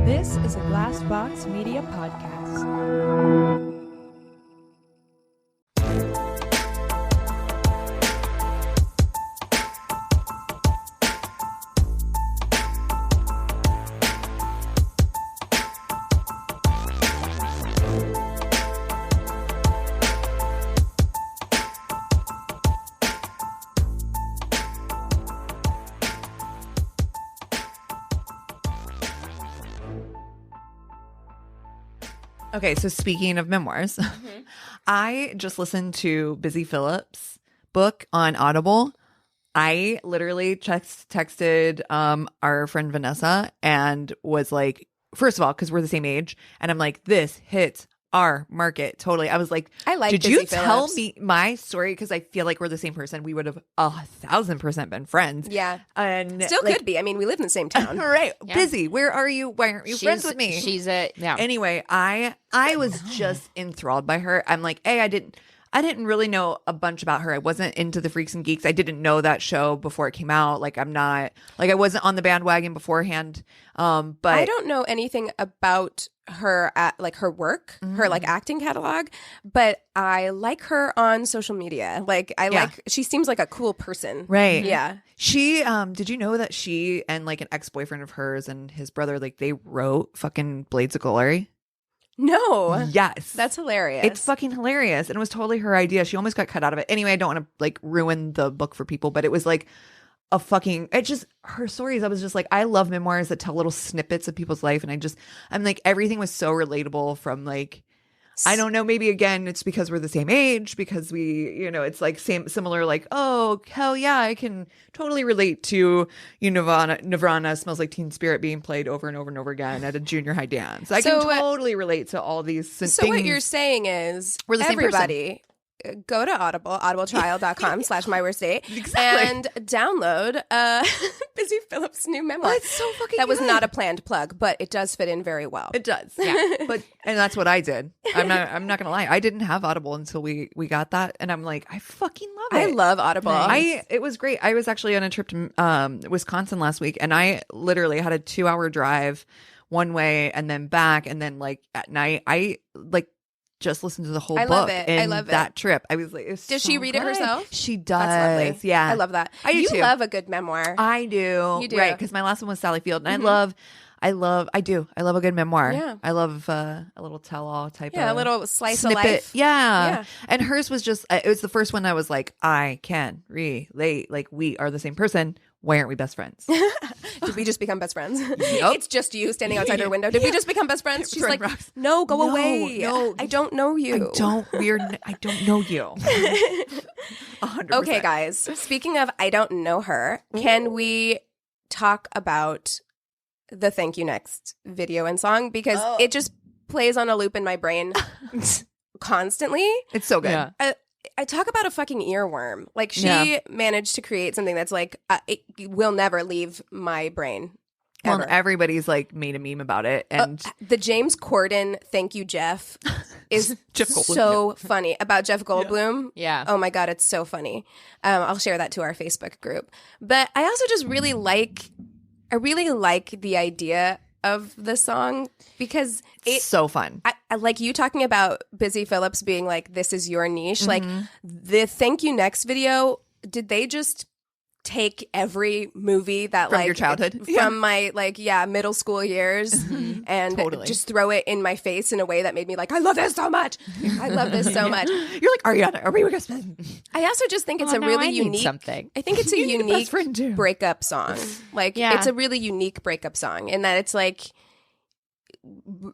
This is a Glassbox Media podcast. Okay, so speaking of memoirs, I just listened to Busy Phillips' book on Audible. I literally texted our friend Vanessa and was like, first of all, because we're the same age, and I'm like, this hits our market totally. I was like, I like did Busy you Phillips. tell me my story? Because I feel like we're the same person. We would have 1,000% been friends. Yeah. And Still could be. I mean, we live in the same town. Right. Yeah. Busy. Where are you? Why aren't you friends with me? She's a Anyway, I was just enthralled by her. I'm like, I didn't really know a bunch about her. I wasn't into the Freaks and Geeks. I didn't know that show before it came out. Like I wasn't on the bandwagon beforehand. But I don't know anything about her her work, her acting catalog, but I like her on social media. She seems like a cool person. Right. Yeah. She did you know that she and like an ex-boyfriend of hers and his brother, like they wrote fucking Blades of Glory? No. Yes. That's hilarious. It's fucking hilarious. And it was totally her idea. She almost got cut out of it. Anyway, I don't want to like ruin the book for people, but it was like her stories. I was just like, I love memoirs that tell little snippets of people's life. And I'm like, everything was so relatable from like, I don't know, maybe again, it's because we're the same age, because we, it's like similar, like, oh, hell yeah, I can totally relate to Nirvana Smells Like Teen Spirit being played over and over and over again at a junior high dance. I can totally relate to all these things. So what you're saying is we're the same everybody go to audibletrial.com/myworstdate Exactly. and download Busy Phillips' new memoir. Oh, it's so fucking That was good. not a planned plug, but it does fit in very well. It does. Yeah. And that's what I did. I'm not gonna lie. I didn't have Audible until we got that. And I'm like, I fucking love it. I love Audible. It was great. I was actually on a trip to Wisconsin last week, and I literally had a 2-hour drive one way and then back, and then like at night I like just listened to the whole book. Love it. In I love that trip. I was like, Does she read it herself? She does. That's lovely. Yeah, I love that. I do you too. love a good memoir. I do. You do. Right, because my last one was Sally Field, and I love a good memoir. Yeah. I love a little tell-all type of a little slice snippet. of life. Yeah. And hers was just, it was the first one I was like, I can relate. Like, we are the same person. Why aren't we best friends? Did we just become best friends? Yep. It's just you standing outside her window. Did we just become best friends? She's Throwing like, rocks. no, go away. No. I don't know you. I don't know you. 100%. Okay, guys. Speaking of I don't know her, can we talk about the Thank You Next video and song? Because it just plays on a loop in my brain constantly. It's so good. Yeah. I talk about a fucking earworm. Like, she managed to create something that's like, it will never leave my brain. Well, Ever. everybody's like made a meme about it. And The James Corden "Thank You, Jeff" is Jeff Goldblum, so funny. About Jeff Goldblum. Yeah. Oh my god, it's so funny. I'll share that to our Facebook group. But I also just really like the idea of the song because it's so fun. I like you talking about Busy Phillips being like, this is your niche. Like the Thank You Next video, did they just take every movie that From like your childhood? from my middle school years and Totally. just throw it in my face in a way that made me like, I love this so much. I love this so much. You're like, Ariana, are we going to spend? I also just think it's a now really I need unique something. I think it's a You need a best unique friend too. breakup song. Like Yeah. it's a really unique breakup song in that it's like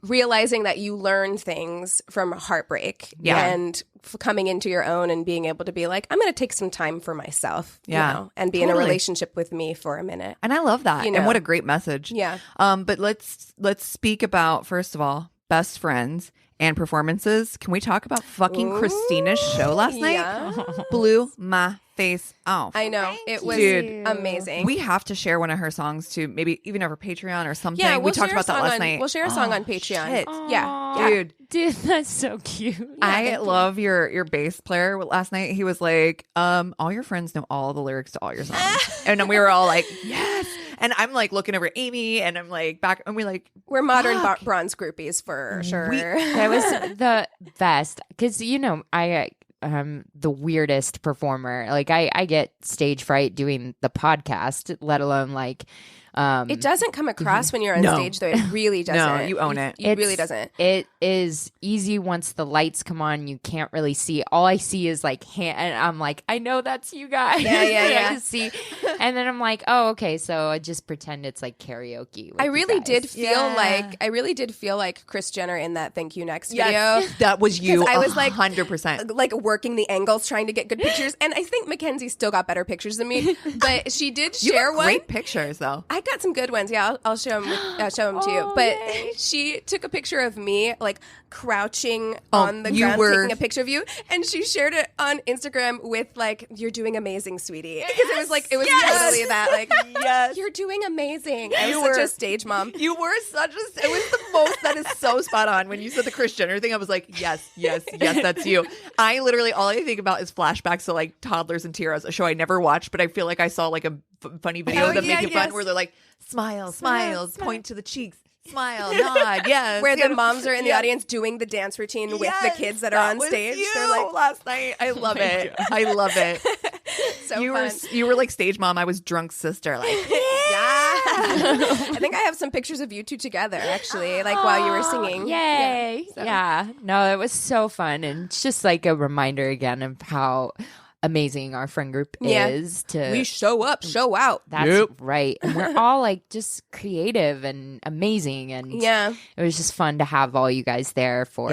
realizing that you learn things from heartbreak and coming into your own and being able to be like, I'm going to take some time for myself, and be in a relationship with me for a minute. And I love that. You know. And what a great message. Yeah. But let's speak about, first of all, best friends and performances. Can we talk about fucking Christina's show last night? Yeah. Blew my face off. I know. It was Dude. amazing. We have to share one of her songs to maybe even over Patreon or something. yeah, we we'll talked share a about that song last on- night. We'll share a song on Patreon. Shit. Yeah. Dude, Dude, that's so cute. I love your bass player. Last night he was like, all your friends know all the lyrics to all your songs. And then we were all like, yes. And I'm like looking over at Amy, and I'm like back, and we're modern fuck. bronze groupies for sure. That was the best because I the weirdest performer. Like I get stage fright doing the podcast, let alone like it doesn't come across when you're on No. stage, though. It really doesn't. No, you own it. It really doesn't. It is easy once the lights come on. You can't really see. All I see is like hand, and I'm like, I know that's you guys. Yeah. I just see, and then I'm like, oh, okay. So I just pretend it's like karaoke. With I really you guys. did feel like Kris Jenner in that Thank You Next video. Yes, that was you. I was like 100%. like working the angles, trying to get good pictures. And I think Mackenzie still got better pictures than me, but she did You share got one. great pictures, though. I got some good ones. Yeah, I'll show them. Show them to you. Oh, But yay. she took a picture of me, like crouching Oh, on the you ground, were- taking a picture of you, and she shared it on Instagram with like, "You're doing amazing, sweetie." Because it was literally that, like, Yes. "You're doing amazing." I You was such were- a stage mom. You were such a. It was the most. That is so spot on. When you said the Kris Jenner thing, I was like, yes, that's you. I literally all I think about is flashbacks to like Toddlers and Tiaras, a show I never watched, but I feel like I saw like a funny video Oh, of them yeah, making yes. fun where they're like, smiles, point to the cheeks, smile, nod, yes. Where the yes, moms are in the yes. audience doing the dance routine with the Yes, kids that are on was stage. You They're like, last night. I love it. I love it. so you fun. were like stage mom. I was drunk sister. Like I think I have some pictures of you two together, actually, like while you were singing. Yay. Yeah, so. No, it was so fun. And it's just like a reminder again of how amazing our friend group Yeah. is to We show up, show out. that's right. And we're all like just creative and amazing. And Yeah. it was just fun to have all you guys there for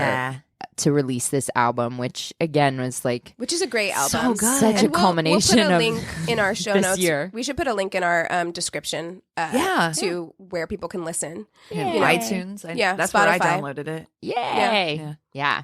to release this album, which again was like Which is a great album. good. such a And culmination we'll put a of link in our show this notes. year. We should put a link in our description to where people can listen. and Yay. iTunes. Yeah, that's where I Spotify. downloaded it. Yay. Yeah.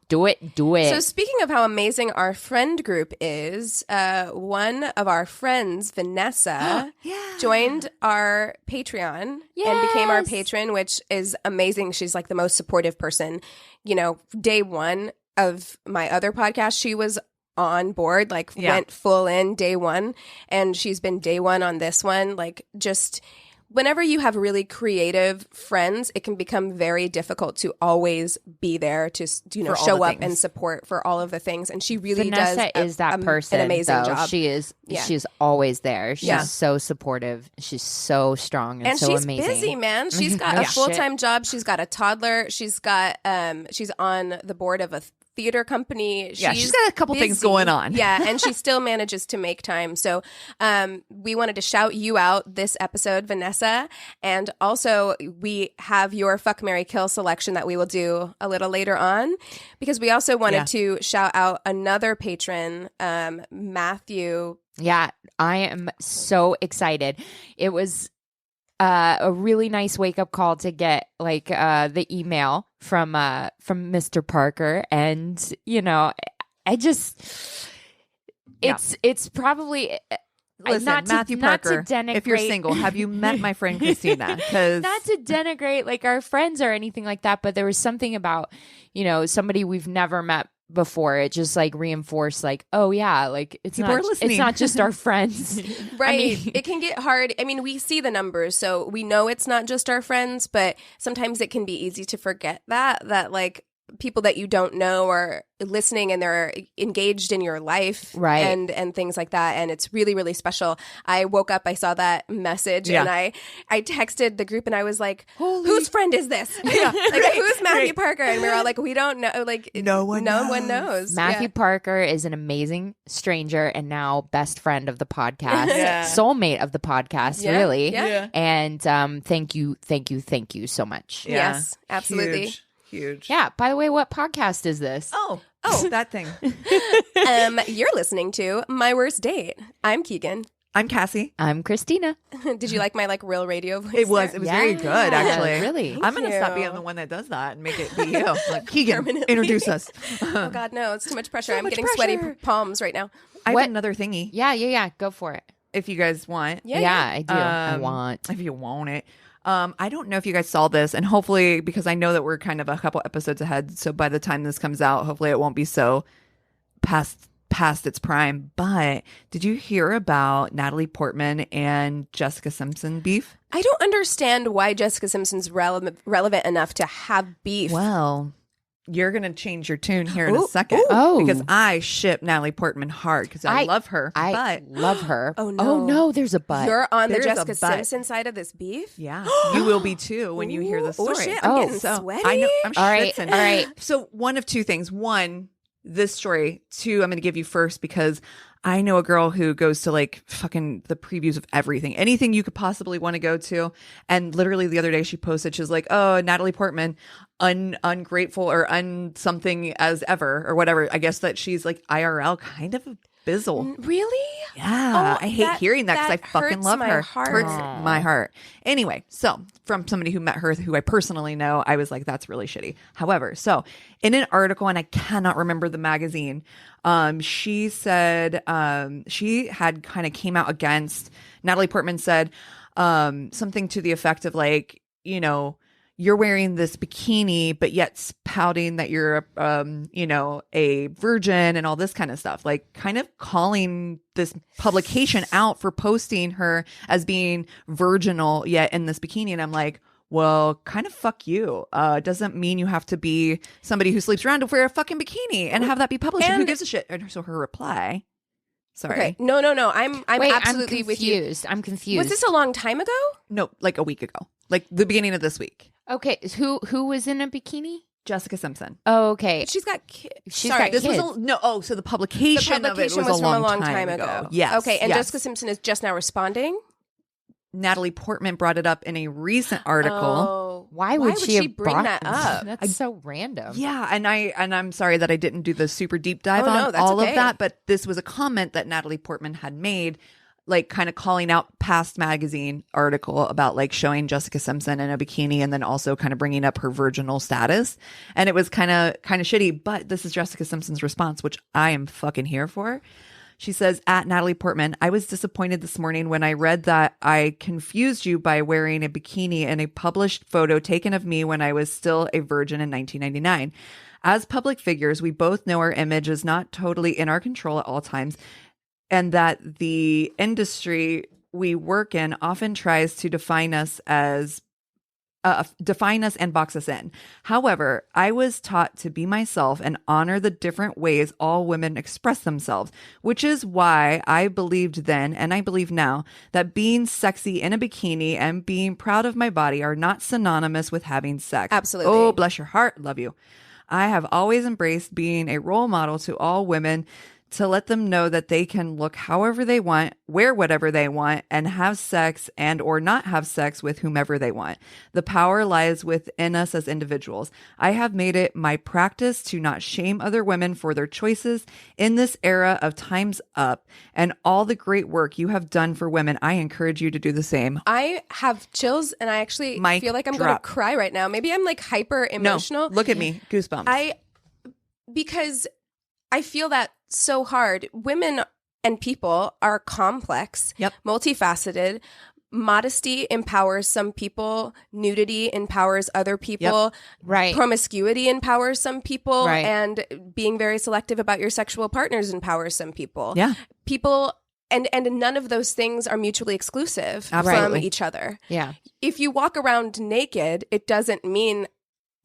Do it. Do it. So speaking of how amazing our friend group is, one of our friends, Vanessa, joined our Patreon and became our Yes. patron, which is amazing. She's like the most supportive person. You know, day one of my other podcast, she was on board, like went full in day one. And she's been day one on this one. Like just whenever you have really creative friends, it can become very difficult to always be there to, you know, For all show the up things. and support for all of the things. And she really Vanessa does is that person. an amazing though. job. She is. Yeah. She's always there. She's Yeah. so supportive. She's so strong and, And so she's amazing. busy, man. She's got Oh, a shit. full-time job. She's got a toddler. She's got she's on the board of a theater company. She's got a couple things busy. going on. Yeah, and she still manages to make time. So we wanted to shout you out this episode, Vanessa. And also we have your Fuck, Marry, Kill selection that we will do a little later on. Because we also wanted to shout out another patron, Matthew. Yeah, I am so excited. It was a really nice wake up call to get like the email from Mr. Parker, and you know, I just it's probably. Listen, not to- Matthew not to Parker, if you're denigrate- single, have you met my friend Christina? Because Not to denigrate like our friends or anything like that, but there was something about, you know, somebody we've never met before. It just like reinforced like, oh yeah, like it's People are not listening. it's not just our friends. Right. mean- It can get hard. I mean, we see the numbers, so we know it's not just our friends, but sometimes it can be easy to forget that like people that you don't know are listening and they're engaged in your life, Right. and things like that, and it's really, really special. I woke up, I saw that message, and I texted the group and I was like, whose friend is this? Who's Matthew Parker? And we were all like, we don't know, like No one knows. Matthew Yeah. Parker is an amazing stranger and now best friend of the podcast, Yeah. soulmate of the podcast, Yeah, really. yeah. And thank you so much. Yes, absolutely. Huge. Yeah. By the way, what podcast is this? Oh, that thing. You're listening to My Worst Date. I'm Keegan. I'm Cassie. I'm Christina. Did you like my like real radio voice? It was there? very good, actually. Really? I'm gonna stop you. being the one that does that and make it be you. Like, Keegan, Permanently. introduce us. Oh God, no! It's too much pressure. So I'm much getting sweaty pressure. palms right now. I What? have another thingy. Yeah. Go for it. If you guys want. Yeah. I do. I Um, want. If you want it. I don't know if you guys saw this, and hopefully, because I know that we're kind of a couple episodes ahead, so by the time this comes out, hopefully it won't be so past past its prime. But did you hear about Natalie Portman and Jessica Simpson beef? I don't understand why Jessica Simpson's relevant enough to have beef. Well, you're going to change your tune here in a second. Oh. Because I ship Natalie Portman hard because I love her. I love her. Oh, no. Oh, no, there's a but. You're on the There's a Jessica but. Simpson side of this beef? Yeah, you will be too when you hear the story. Oh, shit. I'm getting So, sweaty. I know. I'm All right, schwitzing. all right. So one of two things. One, this story. Two, I'm going to give you first because I know a girl who goes to like fucking the previews of everything, anything you could possibly want to go to. And literally the other day she posted, she was like, oh, Natalie Portman, ungrateful or something as ever or whatever. I guess that she's like IRL kind of a bizzle. Really? Yeah, Oh, I hate hearing that because I that fucking hurts love my her. heart. Hurts Aw. my heart. Anyway, so from somebody who met her, who I personally know, I was like, that's really shitty. However, so in an article, and I cannot remember the magazine, she said she had kind of came out against, Natalie Portman said something to the effect of like, you know, you're wearing this bikini, but yet pouting that you're, you know, a virgin and all this kind of stuff, like kind of calling this publication out for posting her as being virginal yet in this bikini. And I'm like, well, kind of fuck you. Doesn't mean you have to be somebody who sleeps around to wear a fucking bikini and have that be published. And who gives a shit? And so her reply, sorry. Okay. No. I'm Wait, absolutely I'm with you. confused. I'm confused. Was this a long time ago? No, like a week ago, like the beginning of this week. Okay, who was in a bikini? Jessica Simpson. Oh, okay. She's got kids. She's Sorry, got This kids. was so the publication, of it was from a long time ago. Yes. Okay, and yes. Jessica Simpson is just now responding. Natalie Portman brought it up in a recent article. Oh, Why would she have bring brought that up? That's so random. Yeah, and I'm sorry that I didn't do the super deep dive Oh, no, on that's all okay. of that, but this was a comment that Natalie Portman had made, like kind of calling out past magazine article about like showing Jessica Simpson in a bikini and then also kind of bringing up her virginal status. And it was kind of shitty, but this is Jessica Simpson's response, which I am fucking here for. She says, at Natalie Portman, I was disappointed this morning when I read that I confused you by wearing a bikini in a published photo taken of me when I was still a virgin in 1999. As public figures, we both know our image is not totally in our control at all times, and that the industry we work in often tries to define us and box us in. However, I was taught to be myself and honor the different ways all women express themselves, which is why I believed then, and I believe now, that being sexy in a bikini and being proud of my body are not synonymous with having sex. Absolutely. Oh, bless your heart. Love you. I have always embraced being a role model to all women, to let them know that they can look however they want, wear whatever they want, and have sex and or not have sex with whomever they want. The power lies within us as individuals. I have made it my practice to not shame other women for their choices in this era of Time's Up and all the great work you have done for women. I encourage you to do the same. I have chills, and I actually Mic feel like I'm drop. going to cry right now. Maybe I'm like hyper emotional. No, look at me. Goosebumps. Because I feel that so hard. Women and people are complex, Yep. multifaceted. Modesty empowers some people. Nudity empowers other people. Right. Promiscuity empowers some people. Right. And being very selective about your sexual partners empowers some people. Yeah. People, and none of those things are mutually exclusive from Absolutely. each other. Yeah. If you walk around naked, it doesn't mean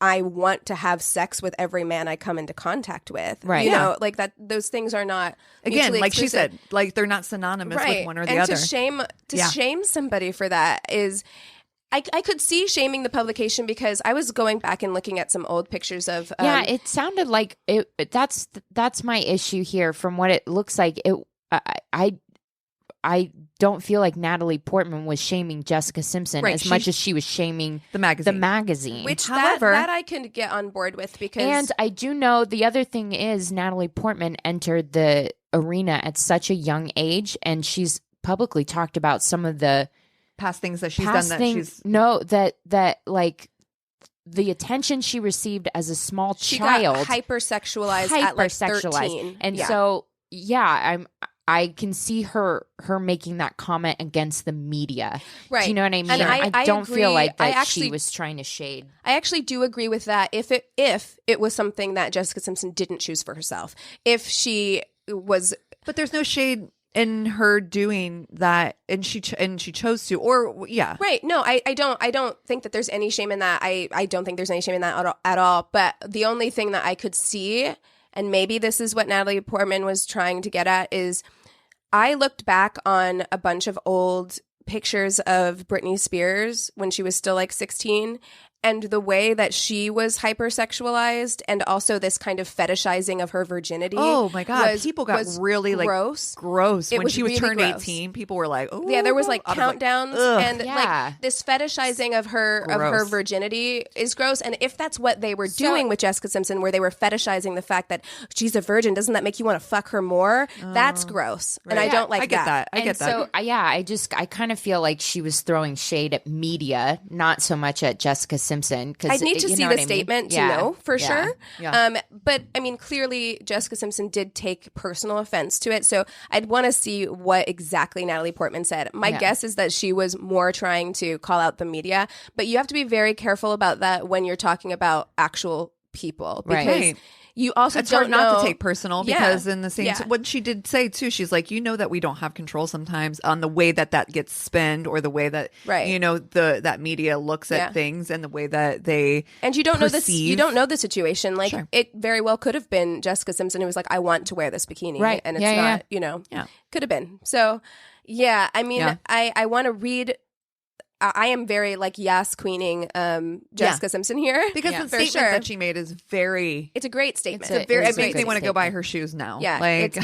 I want to have sex with every man I come into contact with. Right. You Yeah. know, like that, those things are not Again, mutually like she exclusive. said, like they're not synonymous with one or the and other. to shame Yeah. shame somebody for that is, I could see shaming the publication, because I was going back and looking at some old pictures of Yeah, it sounded like it. That's my issue here. From what it looks like, I don't feel like Natalie Portman was shaming Jessica Simpson Right, as much as she was shaming the magazine. the magazine. which However- that I can get on board with, because And I do know the other thing is Natalie Portman entered the arena at such a young age, and she's publicly talked about some of the past things that she's past done that things. she's No, that like the attention she received as a small she child, got hypersexualized at like 13. and Yeah. so I can see her making that comment against the media. Right. Do you know what I mean? And I don't agree. feel like I that actually- she was trying to shade. I actually do agree with that. If it was something that Jessica Simpson didn't choose for herself, if she was. But there's no shade in her doing that, and she chose to, or yeah, right. No, I don't think that there's any shame in that. I don't think there's any shame in that at all. But the only thing that I could see, and maybe this is what Natalie Portman was trying to get at, is I looked back on a bunch of old pictures of Britney Spears when she was still like 16, and the way that she was hypersexualized, and also this kind of fetishizing of her virginity. Oh my God. People got really gross. Gross. When she was really turned gross. 18, people were like, oh. Yeah, there was like countdowns and Yeah. like this fetishizing of her virginity is gross. And if that's what they were doing with Jessica Simpson, where they were fetishizing the fact that she's a virgin, doesn't that make you want to fuck her more? That's gross. Right. And I don't like I get that. I get that. So I kind of feel like she was throwing shade at media, not so much at Jessica Simpson. I need to see the statement to know for sure. Yeah. But I mean, clearly Jessica Simpson did take personal offense to it. So I'd want to see what exactly Natalie Portman said. My guess is that she was more trying to call out the media, but you have to be very careful about that when you're talking about actual people, because Right. you also it's don't hard not know- to take personal, Yeah. because in the same Yeah. what she did say too, she's like, that we don't have control sometimes on the way that gets spent, or the way that Right. that media looks at Yeah. things, and the way that they And you don't know this. perceive. You don't know the situation. Like Sure. it very well could have been Jessica Simpson who was like, "I want to wear this bikini," Right. And it's Yeah, not. yeah. Could have been. So, yeah. I mean, Yeah. I want to read. I am very like yes queening Jessica Simpson here, because Yeah. the for statement sure. that she made is very It's a great statement. It's a very. It's It makes me great want to go buy statement. her shoes now. Yeah, like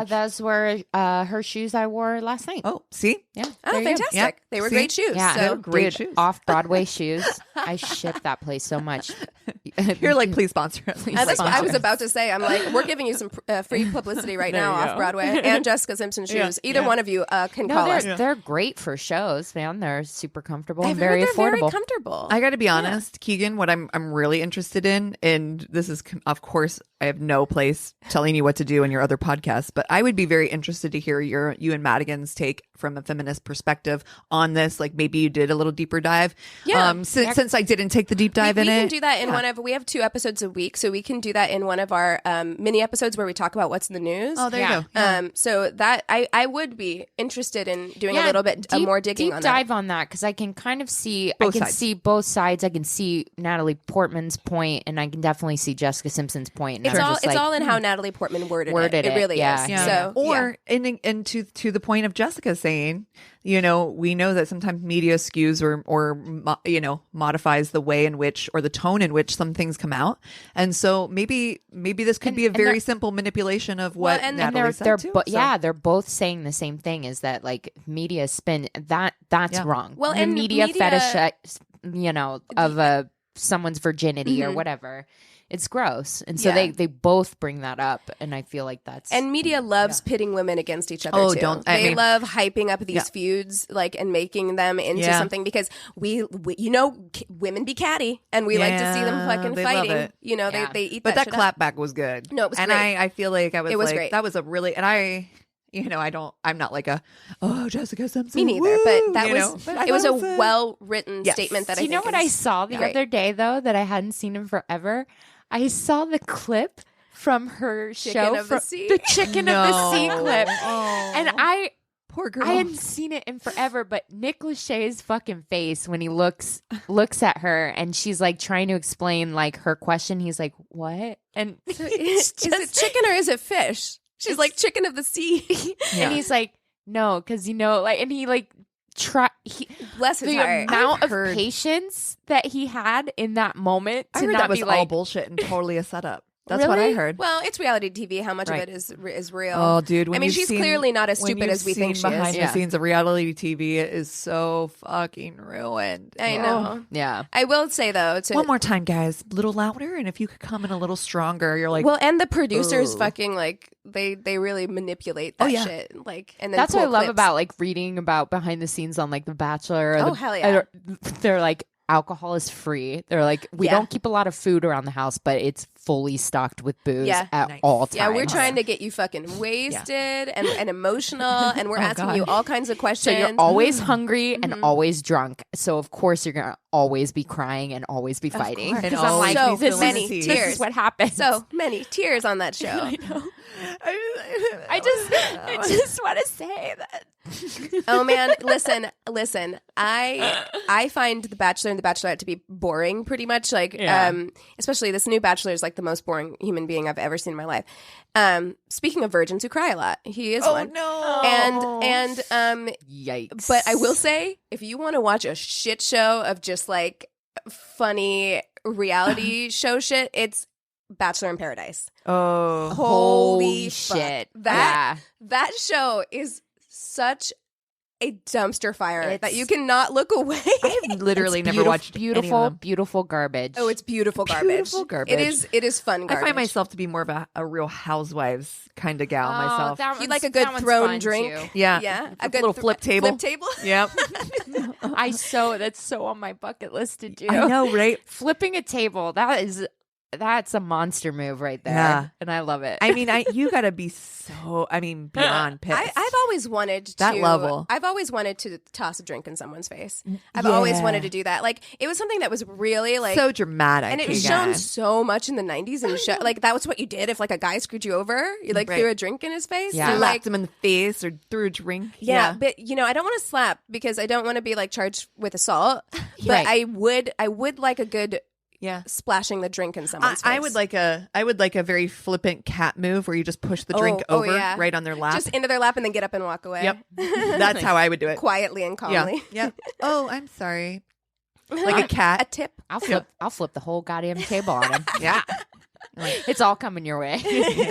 Those were her shoes I wore last night. oh, see, Yeah. Oh, there you go. fantastic! Yeah. They were See? great shoes. Yeah, So great dude, shoes. Off-Broadway shoes. I ship that place so much. you're like, please sponsor us. Please that's what I sponsor was us. about to say. I'm like, we're giving you some free publicity right now off Broadway and Jessica Simpson shoes. Either one of you can No, call us. they're great for shows, man. They're super comfortable I've and heard very they're affordable. very comfortable. I got to be honest, Keegan, what I'm really interested in, and this is, of course, I have no place telling you what to do in your other podcasts, but I would be very interested to hear you and Madigan's take from a feminist perspective on this. Like maybe you did a little deeper dive. Yeah. Since I didn't take the deep dive we in it. can do that in one of, we have 2 episodes a week, so we can do that in one of our mini episodes where we talk about what's in the news. Oh, there Yeah. you go. So that I would be interested in doing a little bit more digging deep on dive that. on that, because I can kind of see Both I can sides. see both sides. I can see Natalie Portman's point, and I can definitely see Jessica Simpson's point. And It's I'm all just it's like, all in how Natalie Portman worded Worded it. It it, really yeah. is. Yeah. So Or and to the point of Jessica saying, we know that sometimes media skews or modifies the way in which, or the tone in which some things come out, and so maybe this could be a and very they're- simple manipulation of what and Natalie said they're too. they're both saying the same thing, is that like media spin that's Yeah. wrong. Well, the and media media- fetish, of someone's virginity or whatever. It's gross, and so Yeah. they both bring that up, and I feel like that's And media loves pitting women against each other Oh, too. I They mean- love hyping up these Yeah. feuds, like, and making them into Yeah. something, because we women be catty, and we like to see them Yeah, fucking they love fighting. it. Yeah. They eat But that that shit up. clapback was good. No, it was and great. I feel like I was It was like, great. that was a really, and I'm not like Jessica Simpson. Me neither, woo, but that you was know? But I it was thought a well written Yes. statement that Do I you know think what I is saw the great. other day, though, that I hadn't seen in forever? I saw the clip from her Chicken show, of the Sea? the Chicken of the Sea No. clip. Oh. And I Poor girl. hadn't seen it in forever, but Nick Lachey's fucking face when he looks at her and she's like trying to explain like her question, he's like, "What?" And Is it chicken or is it fish? She's like, chicken of the sea. Yeah. and he's like, "No, because like," and he like Bless his the heart. amount I've of heard- patience that he had in that moment I to heard not that was be all like, bullshit and totally a setup. That's what I Really? heard. Well, it's reality TV. How much Right. of it is real? Oh, dude! When I mean, you've she's seen- clearly not as when stupid you've as we think seen she behind is. the Yeah. scenes of reality TV, it is so fucking ruined. I Oh. know. yeah. I will say though, One more time, guys, a little louder, and if you could come in a little stronger, you're like, well, and the producers Ugh. fucking like they really manipulate that Oh, yeah. shit. Like, and then That's what I pull love clips. about like reading about behind the scenes on like The Bachelor. Or Oh, hell yeah. They're like, alcohol is free. They're like, we don't keep a lot of food around the house, but it's fully stocked with booze at all times. Yeah, we're trying to get you fucking wasted and emotional, and we're asking you all kinds of questions. So you're always hungry and always drunk. So of course you're gonna always be crying and always be fighting. And I'm like, so this many is, tears. This is what happens. So many tears on that show. I know. I just want to say that. Oh man, listen. I find The Bachelor and The Bachelorette to be boring, pretty much. Like, especially this new Bachelor is like the most boring human being I've ever seen in my life. Speaking of virgins who cry a lot, he is one. No. And Yikes. but I will say, if you want to watch a shit show of just like funny reality show shit, it's Bachelor in Paradise. Oh, Holy shit. Fuck. That show is such a dumpster fire that you cannot look away. I've literally never watched any of them. beautiful garbage. Oh, it's beautiful garbage. Beautiful garbage. It is fun garbage. I find myself to be more of a Real Housewives kind of gal myself. You'd like a good thrown drink. Too. Yeah, A good little flip table. Flip table. Yep. That's so on my bucket list to do. I know, right? Flipping a table. That's a monster move right there. Yeah. And I love it. I mean, you gotta be beyond pissed. I've always wanted to that level. I've always wanted to toss a drink in someone's face. I've always wanted to do that. Like, it was something that was really like so dramatic, and it was shown so much in the 90s. And like that was what you did if like a guy screwed you over. You like threw a drink in his face. Yeah, and, slapped him in the face or threw a drink. Yeah, but I don't want to slap because I don't want to be like charged with assault. But I would like a good. Yeah, splashing the drink in someone's face. I would like a very flippant cat move where you just push the drink over right on their lap, just into their lap, and then get up and walk away. Yep, that's how I would do it, quietly and calmly. Yeah. Oh, I'm sorry. Like a cat. A tip. I'll flip the whole goddamn table on him. Yeah, it's all coming your way.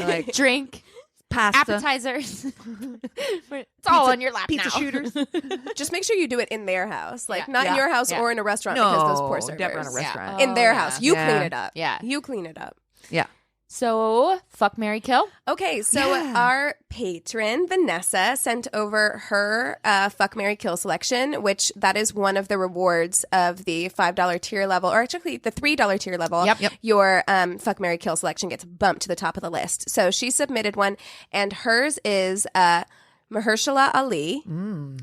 Like drink. Pasta. Appetizers. It's all on your lap pizza now. shooters. Just make sure you do it in their house, like Yeah. not in Yeah. your house Yeah. or in a restaurant No, because those poor servers. never in a restaurant. In their Oh, house, yeah. you Yeah. clean it up. Yeah. You clean it up. Yeah. So, fuck, marry, kill. Okay, so Yeah. our patron Vanessa sent over her Fuck, Marry, Kill selection, which that is one of the rewards of the $5 tier level, or actually the $3 tier level. Yep. Your Fuck, Marry, Kill selection gets bumped to the top of the list. So she submitted one, and hers is Mahershala Ali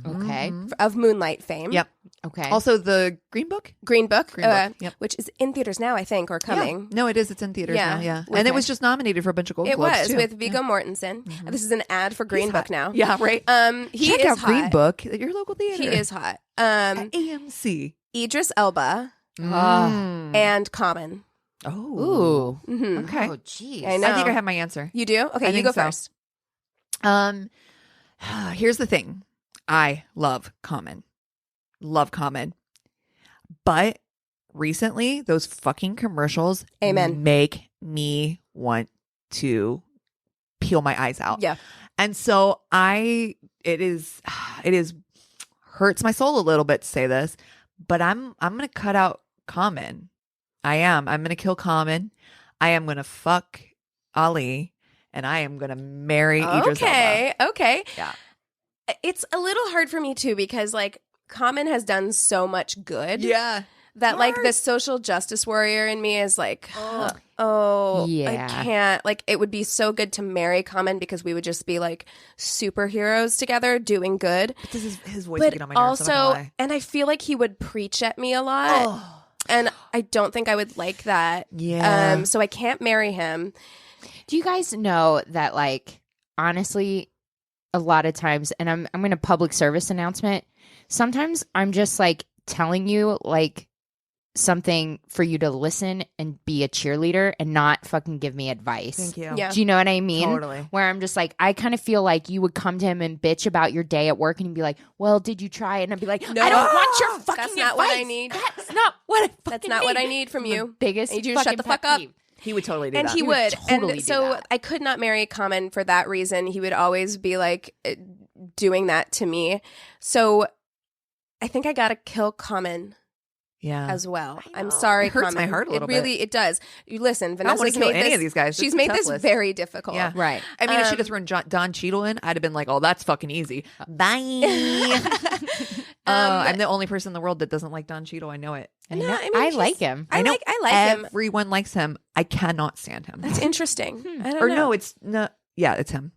Okay. of Moonlight fame. Yep. Okay. Also, the Green Book. Green Book, Book, yep. which is in theaters now, I think, or coming. Yeah. No, it is. It's in theaters Yeah. now. Yeah, With and it her. was just nominated for a bunch of Gold It Globes was too. with Viggo Mortensen. This is an ad for Green Book now. Yeah, right. He Check is out hot. Green Book at your local theater. He is hot. AMC. Idris Elba Mm. and Common. Oh, Ooh. Mhm. okay. Oh, jeez. I know. I think I have my answer. You do? Okay, I you think go so. first. Here's the thing. I love Common. Love Common. But recently, those fucking commercials Amen. make me want to peel my eyes out. Yeah. And so it is hurts my soul a little bit to say this, but I'm going to cut out Common. I am. I'm going to kill Common. I am going to fuck Ali, and I am going to marry Idris Elba. Okay. Yeah. It's a little hard for me too because like Common has done so much good. Yeah. That like the social justice warrior in me is like, oh, Yeah. I can't. Like, it would be so good to marry Common because we would just be like superheroes together doing good. But this is his voice But would get on my nerves. I'm not also, gonna lie. and I feel like he would preach at me a lot. Oh. And I don't think I would like that. Yeah. So I can't marry him. Do you guys know that, like, honestly, a lot of times, and I'm going to public service announcement, sometimes I'm just like telling you like something for you to listen and be a cheerleader and not fucking give me advice. Thank you. Yeah. Do you know what I mean? Totally. Where I'm just like, I kind of feel like you would come to him and bitch about your day at work and he'd be like, well, did you try it? And I'd be like, No. I don't want your fucking That's not what I advice. need. That's not what I fucking That's not what I need. need from you. Biggest I need you to shut fucking the fuck pet up. peeve. He would totally do And that. he would. totally And do so that. I could not marry Common for that reason. He would always be like doing that to me. So I think I got to kill Common Yeah. as well. I'm sorry, It hurts Common. my heart a little It really, bit. it does. You listen, I don't want Vanessa's to kill made any this. of these guys. She's It's a made tough this list. very difficult. Yeah. Right. I mean, if she'd have thrown Don Cheadle in, I'd have been like, oh, that's fucking easy. Bye. I'm the only person in the world that doesn't like Don Cheadle. I know it. I like him. I like him. Everyone likes him. I cannot stand him. That's interesting. I don't Or know. no, it's no. Yeah, it's him.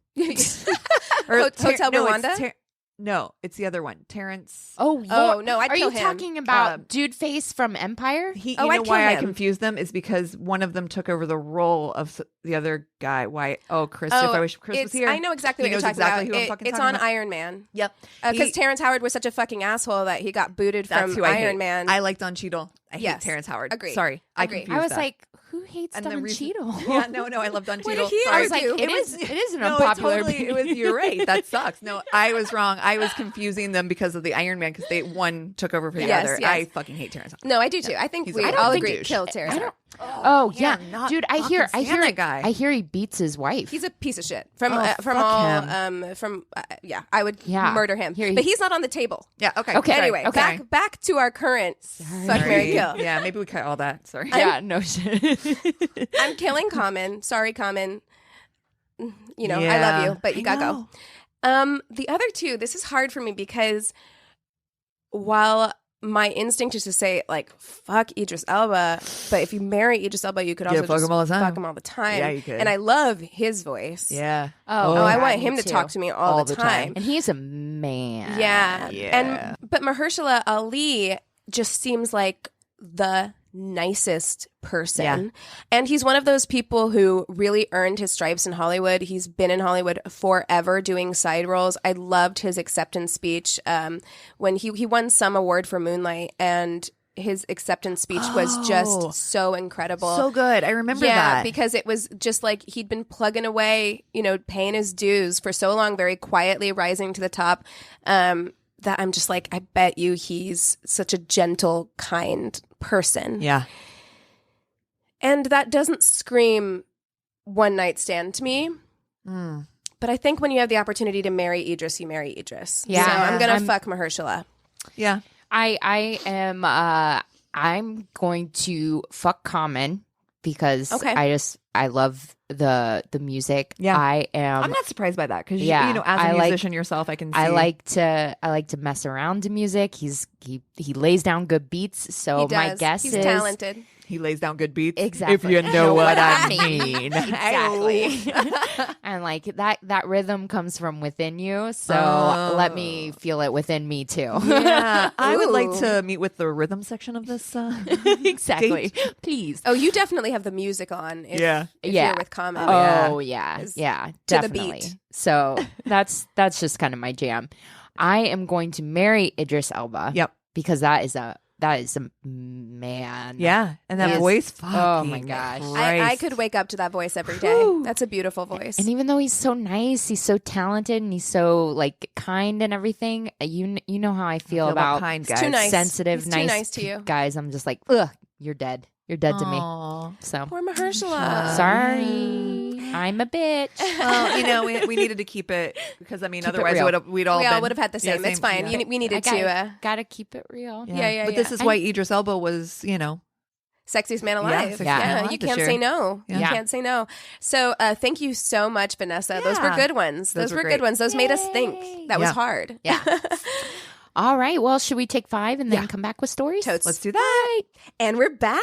Hotel Rwanda? No, it's the other one. Terrence. Oh no, I'd Are kill you him. talking about Dude Face from Empire? You I'd know kill why I him. confused them is because one of them took over the role of the other guy. Why? Oh, Chris. If I wish Chris was here. I know exactly He what you're knows talking exactly about. who I'm fucking It's talking on about. Iron Man. Yep. Because Terrence Howard was such a fucking asshole that he got booted That's from who I hate. Iron Man. I like Don Cheadle. I hate Yes. Terrence Howard. Agreed. Sorry, Agreed. I I was that. like, who hates And the Don reason- Cheadle? Yeah, no, I love Don What Cheadle. did he Sorry. I was like, argue? it is an No, unpopular totally, you're right. That sucks. No, I was wrong. I was confusing them because of the Iron Man because one took over for the Yes, other. yes. I fucking hate Terrence Howard. No, I do too. I think He's we a all fucking agree. douche. Kill Terrence Howard. Oh yeah, not dude. I fucking hear stand that guy. I hear he beats his wife. He's a piece of shit. From fuck all I would murder him. Here he- But he's not on the table. Yeah. Okay. Okay. Anyway, Okay. back to our current fuck, marry, kill. Yeah. Maybe we cut all that. Sorry. yeah, no shit. I'm killing Common. Sorry, Common. You know, I Yeah. love you, but you I gotta know. go. The other two, this is hard for me because while my instinct is to say like fuck Idris Elba, but if you marry Idris Elba, you could also fuck just him all the time. fuck him all the time. Yeah, you could. And I love his voice. Yeah. Oh, I God, want me him to too. talk to me all the time. And he's a man. Yeah. Yeah. But Mahershala Ali just seems like the nicest person. Yeah. And he's one of those people who really earned his stripes in Hollywood. He's been in Hollywood forever doing side roles. I loved his acceptance speech when he won some award for Moonlight, and his acceptance speech was just so incredible. So good. I remember Yeah, that. because it was just like he'd been plugging away, paying his dues for so long, very quietly rising to the top. That I'm just like, I bet you he's such a gentle, kind person. Yeah. And that doesn't scream one night stand to me. But I think when you have the opportunity to marry Idris, you marry Idris. Yeah. So I'm going to fuck Mahershala. Yeah. I am. I'm going to fuck Common because Okay. I love the music. Yeah. I am. I'm not surprised by that because Yeah, as a I like- musician yourself, I can see. I like to mess around to music. He lays down good beats. So He does. my guess he's is talented. he lays down good beats. Exactly. If you know what I mean. mean. Exactly. And like that rhythm comes from within you. So let me feel it within me too. Yeah. I would like Ooh. to meet with the rhythm section of this. Exactly. Please. Oh, you definitely have the music on if Yeah. you're Yeah. with Common. Oh yeah. Is Yeah. to the Definitely. beat. So that's just kind of my jam. I am going to marry Idris Elba. Yep. Because that is a man. Yeah. And that Yes. voice. Oh my fucking gosh. I Christ. could wake up to that voice every day. Whew. That's a beautiful voice. And even though he's so nice, he's so talented, and he's so like kind and everything. You know how I feel about kind He's guys. too nice. sensitive, He's too nice to you. guys. I'm just like, ugh, you're dead. You're dead to me. Aw. So Poor Mahershala. sorry, I'm a bitch. Well, we needed to keep it because it otherwise real. we'd all We all been- would have had the yeah, same. It's fine. yeah. We needed to. Gotta keep it real. Yeah, But this is why Idris Elba was, Sexiest man Yeah, alive. sexiest Yeah, man alive you this can't year. say no. Yeah. You Yeah. can't say no. So thank you so much, Vanessa. Those were Yeah. good ones. Those Those were were great. good ones. Those made us Yay. think. That was Yeah. hard. Yeah. All right. Well, should we take 5 and then Yeah. come back with stories? Totes. let's do that. And we're back.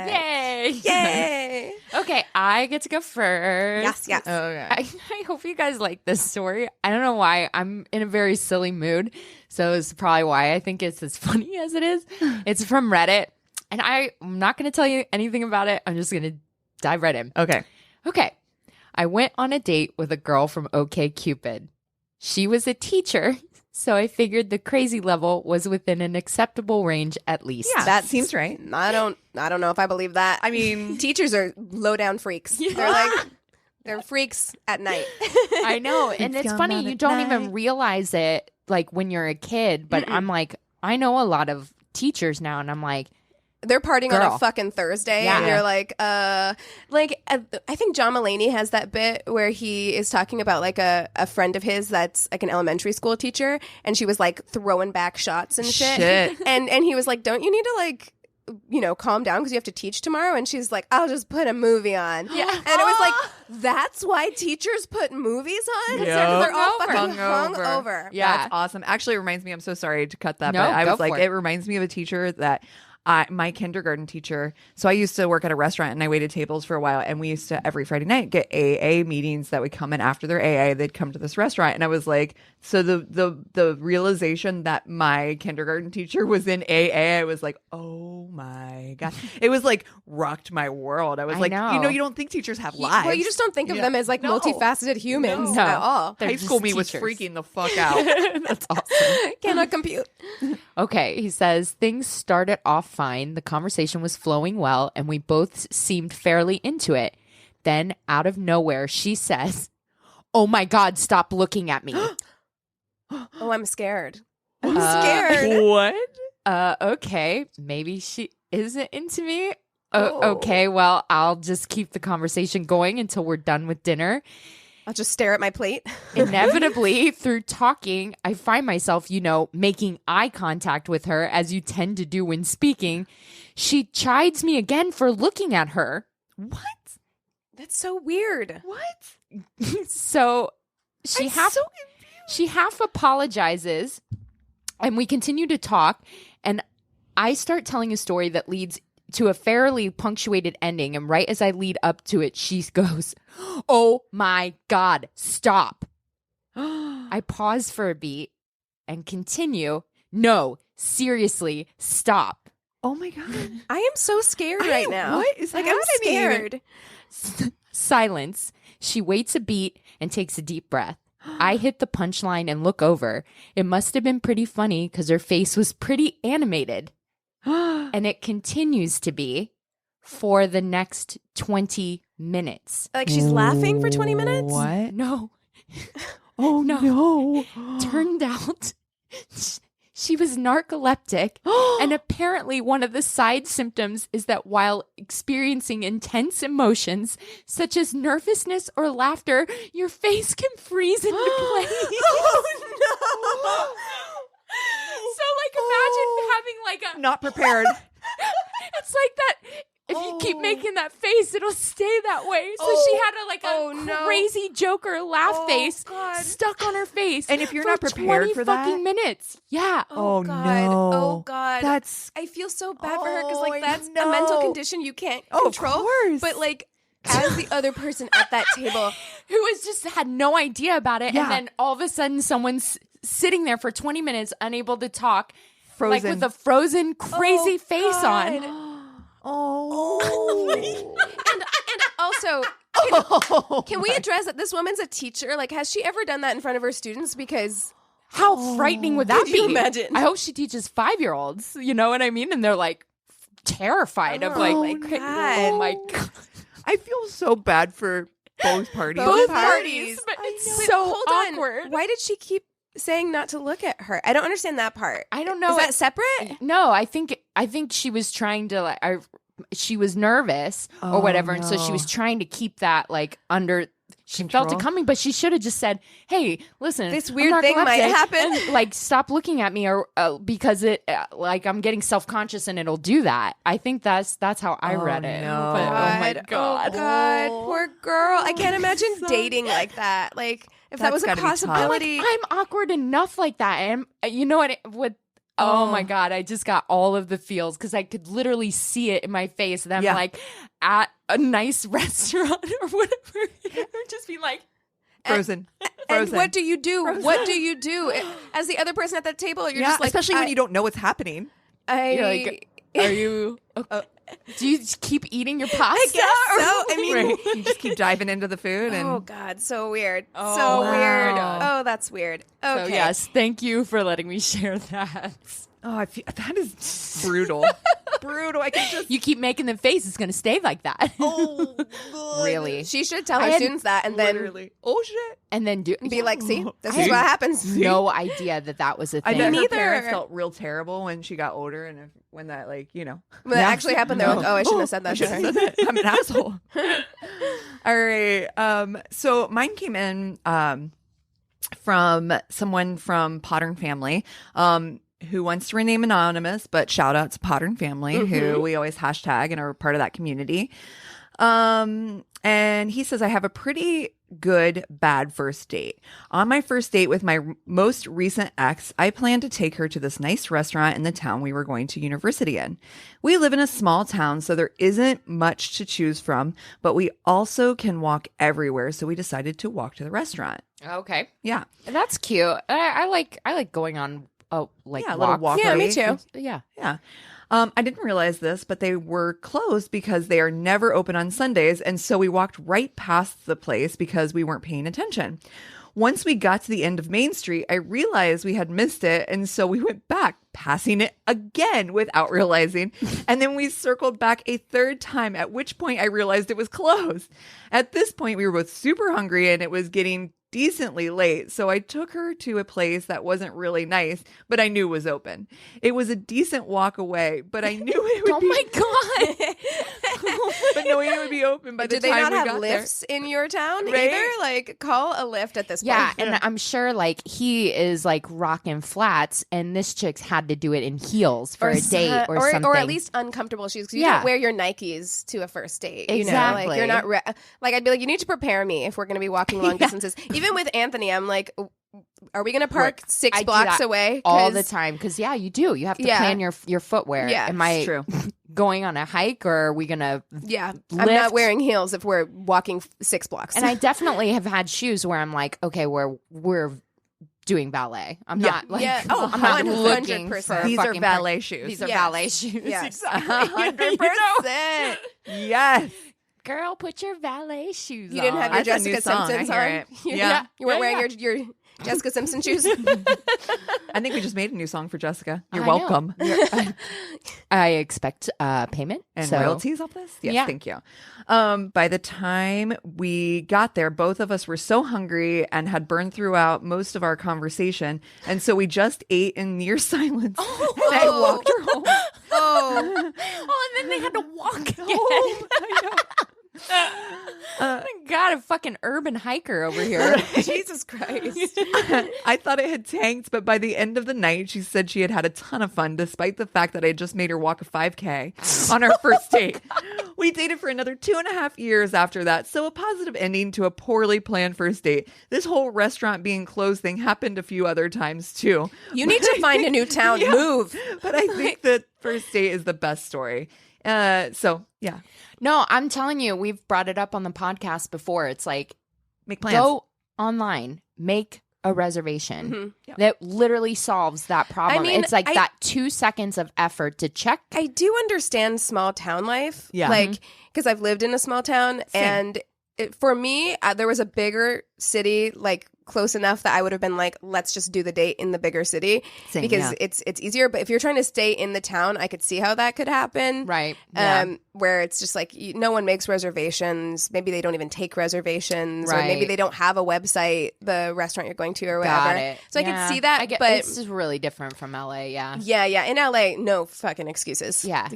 Yay! Yay. Okay, I get to go first. Yes, yes. Okay. I hope you guys like this story. I don't know why. I'm in a very silly mood. So it's probably why I think it's as funny as it is. It's from Reddit. And I'm not going to tell you anything about it. I'm just going to dive right in. Okay. Okay. I went on a date with a girl from OkCupid. She was a teacher, so I figured the crazy level was within an acceptable range at least. Yeah, That seems right. I don't know if I believe that. I mean, Teachers are low down freaks. They're freaks at night. I know. And it's come funny, out you at don't night. even realize it like when you're a kid, but I'm like, I know a lot of teachers now, and I'm like, They're partying on Girl. a fucking Thursday, Yeah. and you're like, I think John Mulaney has that bit where he is talking about like a friend of his that's like an elementary school teacher, and she was like throwing back shots and shit. and he was like, don't you need to like, calm down because you have to teach tomorrow? And she's like, I'll just put a movie on. Yeah. And it was like That's why teachers put movies on? Yep. They're all fucking Hungover. hungover. Yeah. That's awesome. Actually, it reminds me, I'm so sorry to cut that, No, but I go was like, for it. it reminds me of a teacher that my kindergarten teacher. So I used to work at a restaurant and I waited tables for a while. And we used to every Friday night get AA meetings that would come in after their AA. They'd come to this restaurant. And I was like, so the realization that my kindergarten teacher was in AA, I was like, oh my God. It was like rocked my world. I was like, know. you don't think teachers have lives. Well, you just don't think of them as like No. multifaceted humans No. at all. They're High school just me was teachers. freaking the fuck out. That's awesome. Cannot compute. Okay, he says things started off fine. The conversation was flowing well, and we both seemed fairly into it. Then, out of nowhere, she says, "Oh my God, stop looking at me." Oh, I'm scared. I'm scared. What? Okay, maybe she isn't into me. Okay, well, I'll just keep the conversation going until we're done with dinner. I'll just stare at my plate. Inevitably, through talking, I find myself, making eye contact with her, as you tend to do when speaking. She chides me again for looking at her. What? That's so weird. What? So she half apologizes, and we continue to talk, and I start telling a story that leads to a fairly punctuated ending, and right as I lead up to it, she goes, "Oh my God, stop." I pause for a beat and continue, "No, seriously, stop." Oh my God. I am so scared right now. What is I'm happening? scared. Silence. She waits a beat and takes a deep breath. I hit the punchline and look over. It must have been pretty funny because her face was pretty animated. And it continues to be for the next 20 minutes. Like she's laughing for 20 minutes? What? No. Oh no. Turned out she was narcoleptic. And apparently one of the side symptoms is that while experiencing intense emotions, such as nervousness or laughter, your face can freeze into place. Oh, no. So, imagine having Not prepared. it's like that. If you keep making that face, it'll stay that way. So she had a crazy Joker laugh face God. stuck on her face. And if you're for not prepared 20 for that? fucking minutes. Yeah. Oh, God. no. Oh God. That's I feel so bad for her because Oh, I that's a know. mental condition you can't of control. course. But as the other person at that table, Who was just had no idea about it. Yeah. And then all of a sudden someone's sitting there for 20 minutes unable to talk. frozen. With a frozen crazy face God. on. Oh. and also, can we address that this woman's a teacher? Has she ever done that in front of her students? Because How frightening would that Could be? you imagine? I hope she teaches 5-year-olds. You know what I mean? And they're terrified of Oh my okay, God. oh my God. I feel so bad for both parties. Both parties, parties. but it's But so hold awkward. on. Why did she keep saying not to look at her? I don't understand that part. I don't know. Is that separate? No, I think she was trying to she was nervous or whatever, and so she was trying to keep that under. She felt it Control. coming, but she should have just said, "Hey, listen, This I'm weird thing might narcoleptic, happen." and, stop looking at me, or because it I'm getting self conscious, and it'll do that." I think that's how I read it. no. But, oh my God. Oh God, poor girl. I can't imagine dating like that. If that was a gotta be tough. possibility. I'm awkward enough like that, and you know what? Oh my God, I just got all of the feels because I could literally see it in my face. And I'm Yeah. at a nice restaurant or whatever. Just be Frozen. And what do you do? What do you do? As the other person at that table, you're just especially when you don't know what's happening. You're are you? Do you just keep eating your pasta? I guess so. I mean, Right. You just keep diving into the food and oh God, so weird. Oh, so wow. weird. Oh, that's weird. Okay. So yes, thank you for letting me share that. I feel that is brutal. Brutal. I can just You keep making the face, it's going to stay like that. God. Really? She should tell I her had students that and then Literally. Oh shit. And then be like, see, this I is had what happens. no idea that was a I thing. bet her neither. parents felt real terrible when she got older and when that When Yeah. that actually happened, they're like, oh, I shouldn't have said that to her. I'm an asshole. All right. So mine came in from someone from Potter family who wants to remain anonymous, but shout out to Potter family who we always hashtag and are part of that community. And he says, I have a pretty good, bad first date. On my first date with my most recent ex, I planned to take her to this nice restaurant in the town we were going to university in. We live in a small town, so there isn't much to choose from, but we also can walk everywhere. So we decided to walk to the restaurant. Okay. Yeah. That's cute. I like going on a little walk. Yeah, me too. Yeah. Yeah. I didn't realize this, but they were closed because they are never open on Sundays. And so we walked right past the place because we weren't paying attention. Once we got to the end of Main Street, I realized we had missed it. And so we went back, passing it again without realizing. And then we circled back a third time, at which point I realized it was closed. At this point, we were both super hungry and it was getting decently late, so I took her to a place that wasn't really nice, but I knew was open. It was a decent walk away, but I knew it would Oh my god! but knowing it would be open by the Do they time not we have got lifts in your town Right? either? Like, call a lift at this point. Yeah, and I'm sure like he is like rocking flats, and this chick's had to do it in heels for a date or something, or at least uncomfortable shoes. 'Cause you Yeah. don't wear your Nikes to a first date. You know, Exactly. like you're not like I'd be like, you need to prepare me if we're going to be walking long distances. Even with Anthony, I'm like, are we going to park Right. 6 I do blocks that away? all the time because you do. You have to Yeah. plan your footwear. Yeah, Am I It's true. going on a hike or are we gonna? Yeah, I'm lift? not wearing heels if we're walking 6 blocks. And I definitely have had shoes where I'm like, okay, we're doing ballet. I'm Yeah. not like, Yeah. Oh, I'm not 100%. looking for These are fucking valet shoes. These are Yes. valet shoes. Yes. 100%. Yes. Girl, put your valet shoes You didn't have on. your That's a new Jessica song. Simpsons I on. hear it. You, Yeah. you weren't Yeah, wearing your Jessica Simpson shoes. I think we just made a new song for Jessica. You're I know. welcome. I expect payment And so. royalties off this? Yes, Yeah. thank you. By the time we got there, both of us were so hungry and had burned throughout most of our conversation. And so we just ate in near silence. And I walked her home. Oh, Oh, and then they had to walk again. I know. God, a fucking urban hiker over here. Jesus Christ. I thought it had tanked, but by the end of the night, she said she had had a ton of fun, despite the fact that I had just made her walk a 5K on our first date. We dated for another 2.5 years after that, so a positive ending to a poorly planned first date. This whole restaurant being closed thing happened a few other times too. You need to find a new town. Move. But I think that first date is the best story. So yeah, No, I'm telling you, we've brought it up on the podcast before. It's like, make plans. go online, make a reservation. Mhm. Yep. That literally solves that problem. I mean, it's like that 2 seconds of effort to check. I do understand small town life. Yeah. Like, because I've lived in a small town. Same. And for me, there was a bigger city, like, close enough that I would have been like, let's just do the date in the bigger city. Same, because yeah. it's easier. But if you're trying to stay in the town, I could see how that could happen. Right. Yeah. Where it's just like no one makes reservations. Maybe they don't even take reservations, or maybe Right. they don't have a website, the restaurant you're going to, or whatever. Got it. So I Yeah. can see that. I get, but it's just really different from LA. Yeah. yeah. In LA, no fucking excuses. Yeah.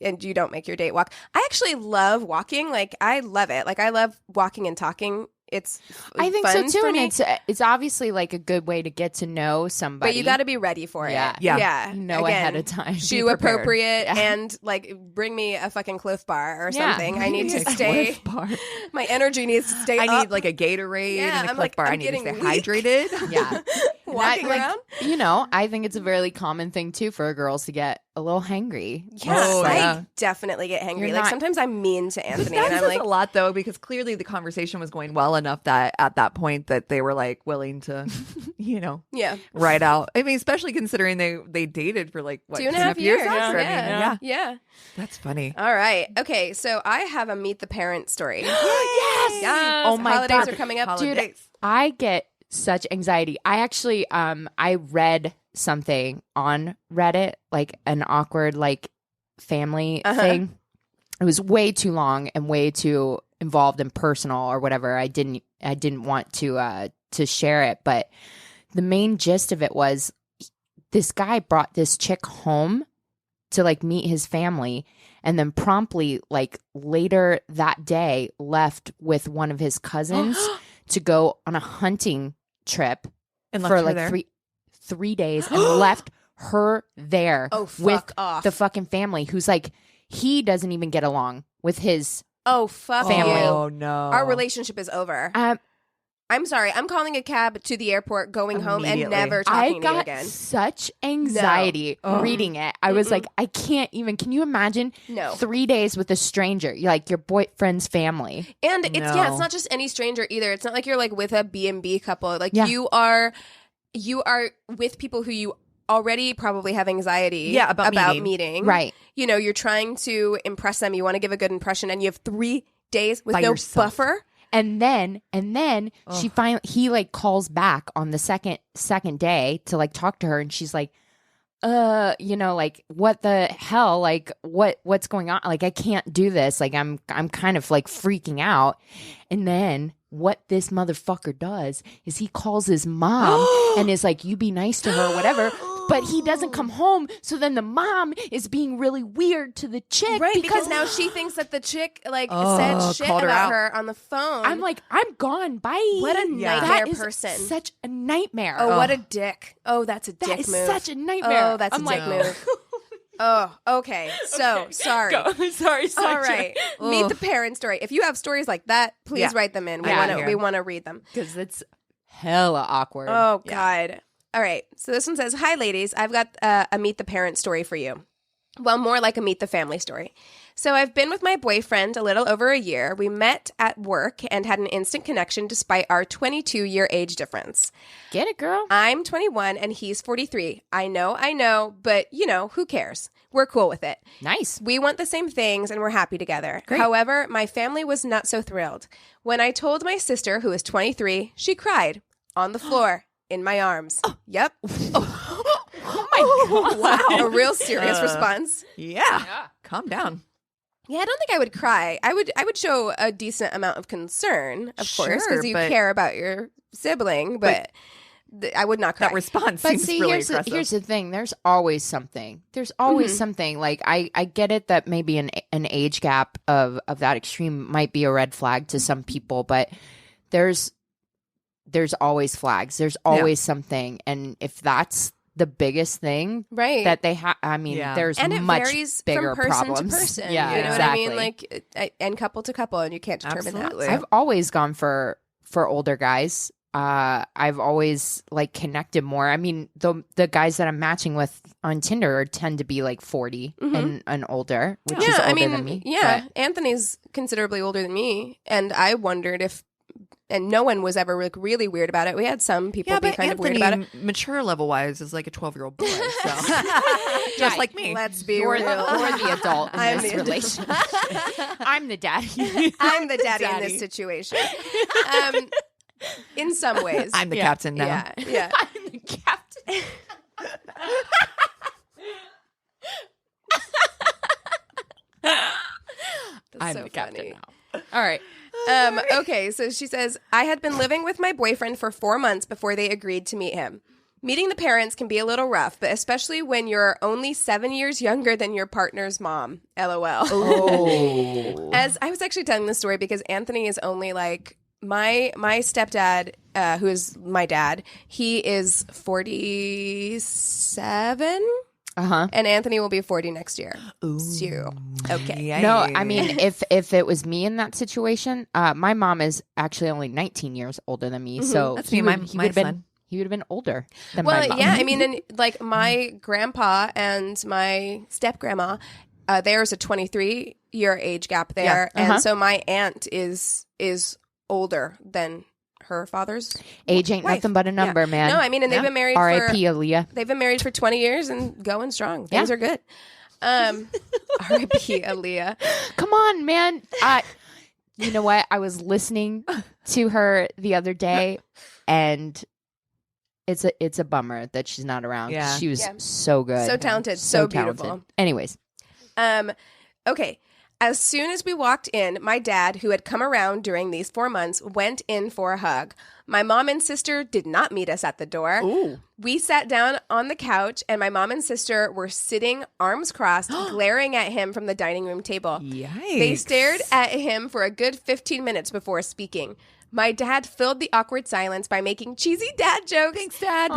And you don't make your date walk. I actually love walking. Like, I love it. Like, I love walking and talking. It's I think fun so too, for and me. it's obviously like a good way to get to know somebody. But you got to be ready for it. Yeah. Yeah. know ahead of time. Be Shoe prepared. appropriate, Yeah. and like bring me a fucking Cliff Bar or Yeah. something. I need to Cliff stay. Bar. My energy needs to stay. I up. need like a Gatorade Yeah, and a I'm Cliff like, Bar. I'm I need to stay getting weak. hydrated. Yeah. walking That, like, around. You know, I think it's a very common thing too for girls to get a little hangry. Yeah, Oh, I yeah. definitely get hangry. You're Like, not- sometimes I'm mean to Anthony, That and I'm says like, a lot though, because clearly the conversation was going well enough that at that point that they were like willing to, yeah, ride out. I mean, especially considering they dated for like what 2.5 years. after? I mean, Yeah. that's funny. All right. Okay. So I have a meet the parent story. Yes. Oh my Holidays God. are coming up. Dude, Holidays. I get such anxiety. I actually I read something on Reddit, like an awkward like family thing. It was way too long and way too involved and personal or whatever. I didn't want to share it, but the main gist of it was this guy brought this chick home to like meet his family, and then promptly like later that day left with one of his cousins to go on a hunting trip And left for her like there? 3 days and left her there Oh, fuck with off. the fucking family, who's like, he doesn't even get along with his Oh, fuck family. you. Oh no. Our relationship is over. I'm sorry. I'm calling a cab to the airport, going home, and Immediately. never I talking to you got again. such anxiety reading it. I was like, I can't even. Can you imagine? No. 3 days with a stranger, like your boyfriend's family. And it's No. it's not just any stranger either. It's not like you're like with a B&B couple. Like Yeah. you are with people who you already probably have anxiety about meeting. Right. You know, you're trying to impress them. You want to give a good impression, and you have 3 days with By no yourself. buffer. And then he like calls back on the second day to like talk to her, and she's like, like, what the hell? Like, what's going on? Like, I can't do this. Like, I'm kind of like freaking out. And then what this motherfucker does is he calls his mom and is like, you be nice to her or whatever. But he doesn't come home. So then the mom is being really weird to the chick. Right, because now she thinks that the chick said shit called her about out. her on the phone. I'm like, I'm gone. Bye. What a nightmare That is person. Such a nightmare. Oh, what a dick. Oh, that's a dick That is move. such a nightmare. Oh, that's I'm a dick move. Oh, okay. So, sorry. Sorry. All right. Meet the parent story. If you have stories like that, please Yeah. write them in. Yeah. We want to read them. Because it's hella awkward. Oh, God. All right. So this one says, hi, ladies. I've got a meet the parent story for you. Well, more like a meet the family story. So I've been with my boyfriend a little over a year. We met at work and had an instant connection despite our 22-year age difference. Get it, girl? I'm 21 and he's 43. I know, but who cares? We're cool with it. Nice. We want the same things and we're happy together. Great. However, my family was not so thrilled. When I told my sister, who is 23, she cried on the floor in my arms. Yep. Oh my God. Wow. A real serious response. Yeah. Calm down. Yeah, I don't think I would cry. I would show a decent amount of concern, of course, because you but- care about your sibling, but I would not cry. That response But seems see, really here's aggressive. the thing. There's always something. There's always something. Like, I get it that maybe an age gap of that extreme might be a red flag to some people, but there's always flags. There's always something. And if that's the biggest thing Right. that they have, I mean, there's And it much varies bigger from person problems. to person. Yeah, you know exactly. what I mean? Like, and couple to couple, and you can't determine Absolutely. that. I've always gone for older guys. I've always like connected more. I mean, the guys that I'm matching with on Tinder tend to be like 40 and older, which is older than me. Yeah, Anthony's considerably older than me, and I wondered if, and no one was ever like really weird about it. We had some people be but kind Anthony, of weird about it. mature level wise, is like a 12-year-old boy. So just like me. Let's be You're real. the adult in I'm this the adult. relationship. I'm the daddy. I'm the daddy in Daddy. this situation. In some ways, I'm the captain now. yeah. I'm the captain. That's so the captain funny. now. All right. Okay, so she says, I had been living with my boyfriend for 4 months before they agreed to meet him. Meeting the parents can be a little rough, but especially when you're only 7 years younger than your partner's mom. LOL. Oh. As I was actually telling this story because Anthony is only like my stepdad, who is my dad. He is 47, and Anthony will be 40 next year. So, okay. No, I mean, if it was me in that situation, my mom is actually only 19 years older than me, so That's he me, would my have been son. he would have been older than Well, my mom. yeah, I mean, and like my grandpa and my step grandma, there's a 23-year age gap there, and so my aunt is older than her father's Age ain't wife. nothing but a number, Yeah. man. No, I mean, and they've been married R.I.P. for Aaliyah. they've been married for 20 years and going strong. Things are good. R.I.P. Aaliyah. Come on, man. You know what? I was listening to her the other day, and it's a bummer that she's not around. Yeah. She was so good, So talented, so beautiful. talented. Anyways, Okay. As soon as we walked in, my dad, who had come around during these 4 months, went in for a hug. My mom and sister did not meet us at the door. Ooh. We sat down on the couch, and my mom and sister were sitting, arms crossed, glaring at him from the dining room table. Yikes. They stared at him for a good 15 minutes before speaking. My dad filled the awkward silence by making cheesy dad jokes. Thanks, Dad.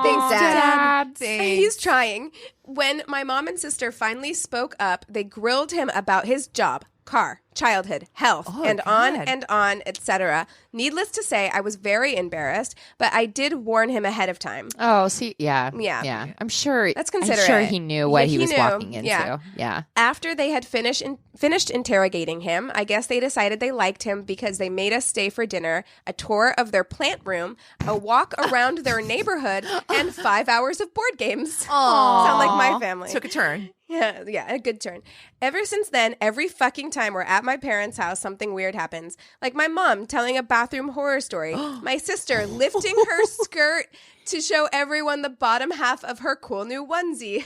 Thanks, Dad. Thanks. He's trying. When my mom and sister finally spoke up, they grilled him about his job, car, childhood, health, and on, etc. Needless to say, I was very embarrassed, but I did warn him ahead of time. Oh, see, yeah. I'm sure. That's considerate. I'm sure he knew what he was knew. walking into. Yeah. After they had finished interrogating him, I guess they decided they liked him because they made us stay for dinner, a tour of their plant room, a walk around their neighborhood, and 5 hours of board games. Sound like my family. Took a turn. Yeah, a good turn. Ever since then, every fucking time we're at my parents' house, something weird happens. Like my mom telling a bathroom horror story, my sister lifting her skirt to show everyone the bottom half of her cool new onesie.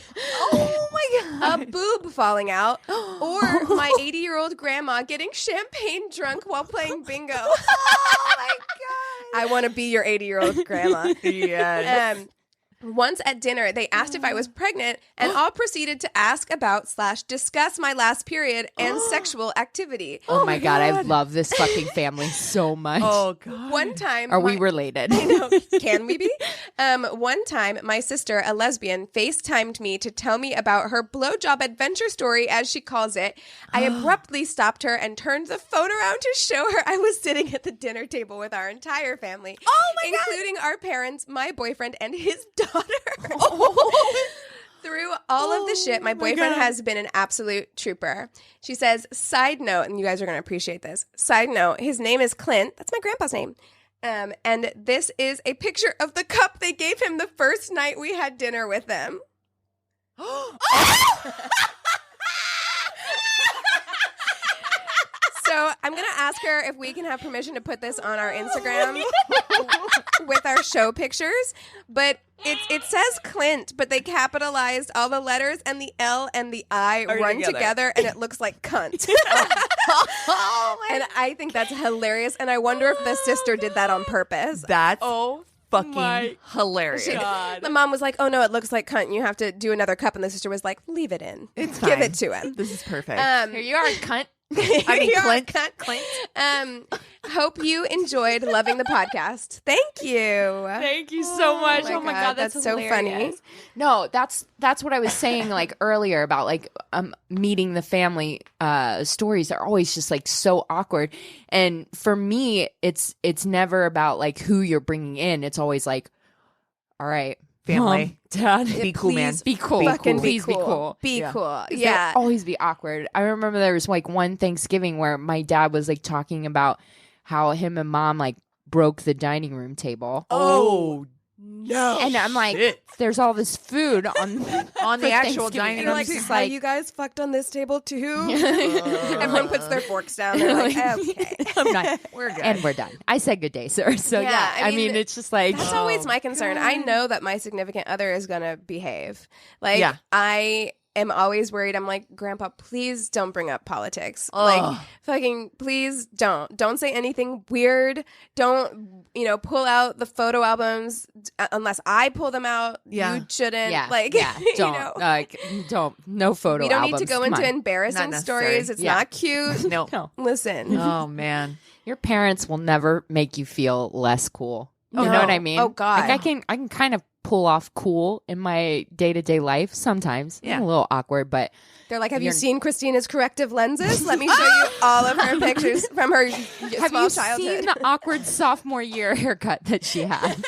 Oh my God. A boob falling out, or my 80-year-old grandma getting champagne drunk while playing bingo. Oh my God. I want to be your 80-year-old grandma. Yes. Once at dinner, they asked if I was pregnant, and all proceeded to ask about / discuss my last period and sexual activity. Oh my God, I love this fucking family so much. Oh God. One time, Are we related? I know. Can we be? One time, my sister, a lesbian, FaceTimed me to tell me about her blowjob adventure story, as she calls it. I abruptly stopped her and turned the phone around to show her I was sitting at the dinner table with our entire family. Oh my God. Including our parents, my boyfriend, and his daughter. Through all of the shit, my boyfriend has been an absolute trooper. She says, side note, and you guys are going to appreciate this. Side note, his name is Clint. That's my grandpa's name. And this is a picture of the cup they gave him the first night we had dinner with them. So I'm going to ask her if we can have permission to put this on our Instagram with our show pictures. But it says Clint, but they capitalized all the letters, and the L and the I run together, and it looks like cunt. And I think that's hilarious. And I wonder if the sister did that on purpose. That's fucking hilarious. The mom was like, oh no, it looks like cunt. You have to do another cup. And the sister was like, leave it in. It's Give fine. it to him. This is perfect. Here you are, cunt. I mean, Clint. Hope you enjoyed loving the podcast. Thank you. Thank you so much. my Oh my God, God, that's so hilarious. funny. No, that's what I was saying like earlier about like meeting the family stories are always just like so awkward. And for me, it's never about like who you're bringing in. It's always like, all right, Family. Mom, Dad, Be cool, man. be cool. Fucking Please be cool. Be Yeah. cool. It'll Yeah. always be awkward. I remember there was like one Thanksgiving where my dad was like talking about how him and Mom like broke the dining room table. Oh no. And I'm like, Shit. there's all this food on On the actual dining And room. like, just how like- you guys fucked on this table too? Everyone puts their forks down. They're like, okay. I'm not, We're good. and we're done. I said good day, sir. So Yeah, yeah, I I mean, mean, it's just like That's always my concern. I know that my significant other is going to behave. Like, Yeah. I am always worried. I'm like, Grandpa, please don't bring up politics. Ugh. Like, fucking, please don't. Don't say anything weird. Don't, pull out the photo albums unless I pull them out. Yeah. You shouldn't. yeah, Like, yeah, don't no photo. we don't need to albums. go Come into on. embarrassing Not necessary. stories. It's Yeah. not cute. No. No. Listen. Oh man. Your parents will never make you feel less cool. No. You know what I mean? Oh, God. Like I can kind of pull off cool in my day-to-day life sometimes. Yeah. I'm a little awkward, but They're like, have you You're- seen Christina's corrective lenses? Let me show you all of her pictures from her have small you childhood. seen the awkward sophomore year haircut that she had?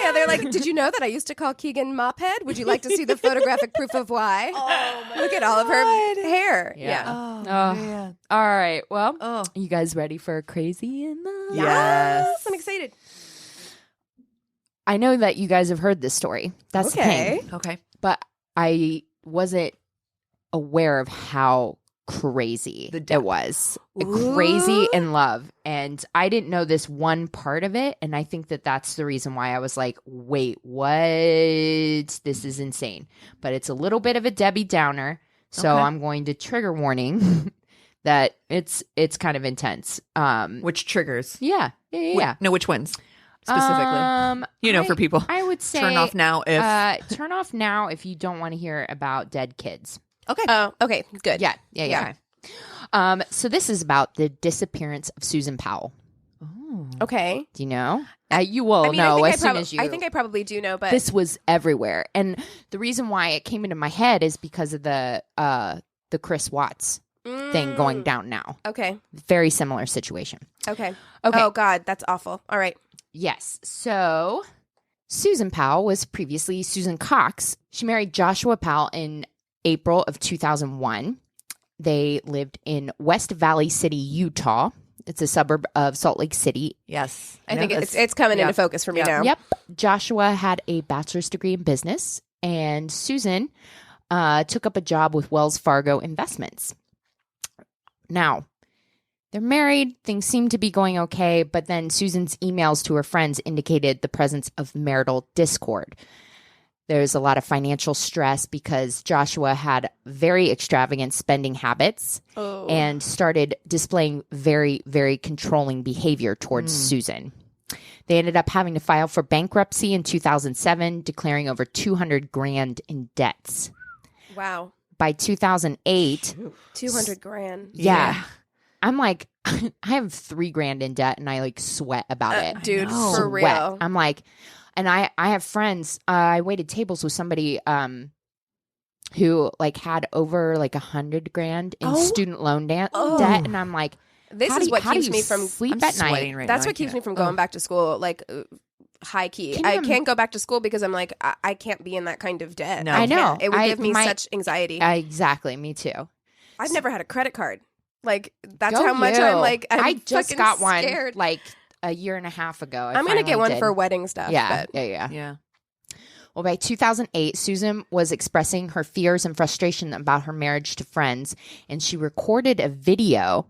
Yeah, they're like, did you know that I used to call Keegan Mophead? Would you like to see the photographic proof of why? Look at all of her hair. Yeah. Oh, Oh. man. All right. Well, Oh. you guys ready for crazy in the Yes. I'm excited. I know that you guys have heard this story. That's the Okay. thing. Okay. But I wasn't aware of how crazy The depth. it was. Ooh. Crazy in love. And I didn't know this one part of it. And I think that that's the reason why I was like, wait, what? This is insane. But it's a little bit of a Debbie Downer. So Okay. I'm going to trigger warning that it's kind of intense. Which triggers? Yeah. Yeah. No, which ones specifically? For people. I would say Turn off now if. turn off now if you don't want to hear about dead kids. Okay. Oh, okay. Good. Yeah. Okay. So this is about the disappearance of Susan Powell. Okay. Do you know? You will know as soon as you. I think I probably do know, but this was everywhere, and the reason why it came into my head is because of the Chris Watts thing going down now. Okay. Very similar situation. Okay. Okay. Oh God, that's awful. All right. Yes. So Susan Powell was previously Susan Cox. She married Joshua Powell in April of 2001. They lived in West Valley City, Utah. It's a suburb of Salt Lake City. Yes. I think it's coming into focus for me now. Yep. Joshua had a bachelor's degree in business, and Susan took up a job with Wells Fargo Investments. Now, they're married. Things seem to be going okay, but then Susan's emails to her friends indicated the presence of marital discord. There's a lot of financial stress because Joshua had very extravagant spending habits and started displaying very, very controlling behavior towards Susan. They ended up having to file for bankruptcy in 2007, declaring over $200,000 in debts. Wow. By 2008, $200,000. Yeah. I'm like, I have $3,000 in debt and I like sweat about it. Dude, for Sweat. real. I'm like, and I have friends, I waited tables with somebody who like had over like $100,000 in student loan debt. And I'm like, this how is do what how do keeps you me from sleep at night. Right That's now. what keeps me from going back to school. Like high key. Can you I can't go back to school because I'm like, I can't be in that kind of debt. No. I I know. can't. It would give me such anxiety. Exactly. Me too. I've never had a credit card. Like that's Go how much you. I'm like. I just got one scared. like a year and a half ago. I'm gonna get one for wedding stuff. Yeah, but Yeah. Well, by 2008, Susan was expressing her fears and frustration about her marriage to friends, and she recorded a video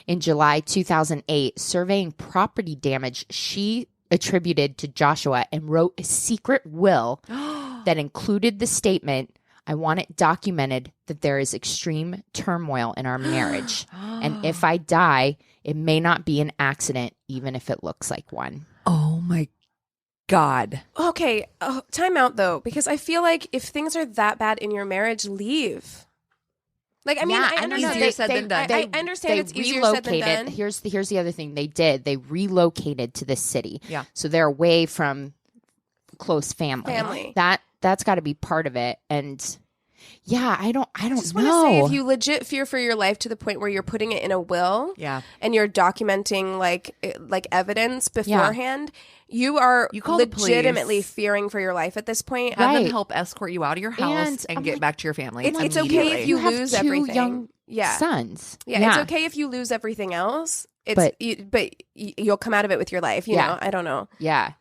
in July 2008 surveying property damage she attributed to Joshua and wrote a secret will that included the statement, "I want it documented that there is extreme turmoil in our marriage. And if I die, it may not be an accident, even if it looks like one." Oh my God. Okay, time out though, because I feel like if things are that bad in your marriage, leave. Like, I mean, Yeah, I I know. understand. Easier said than done. I understand it's easier said than done. Here's the other thing they did. They relocated to this city. Yeah. So they're away from close family. That's got to be part of it. And yeah, I don't just know. want to say, if you legit fear for your life to the point where you're putting it in a will, Yeah. and you're documenting like evidence beforehand, you are You call the legitimately police. fearing for your life at this point. Have them Right. help escort you out of your house and I'm get like, back to your family. It's okay immediately. if you have lose two everything. young Yeah. sons. Yeah, it's okay if you lose everything else. But you'll come out of it with your life. You know, I don't know. Yeah. I'm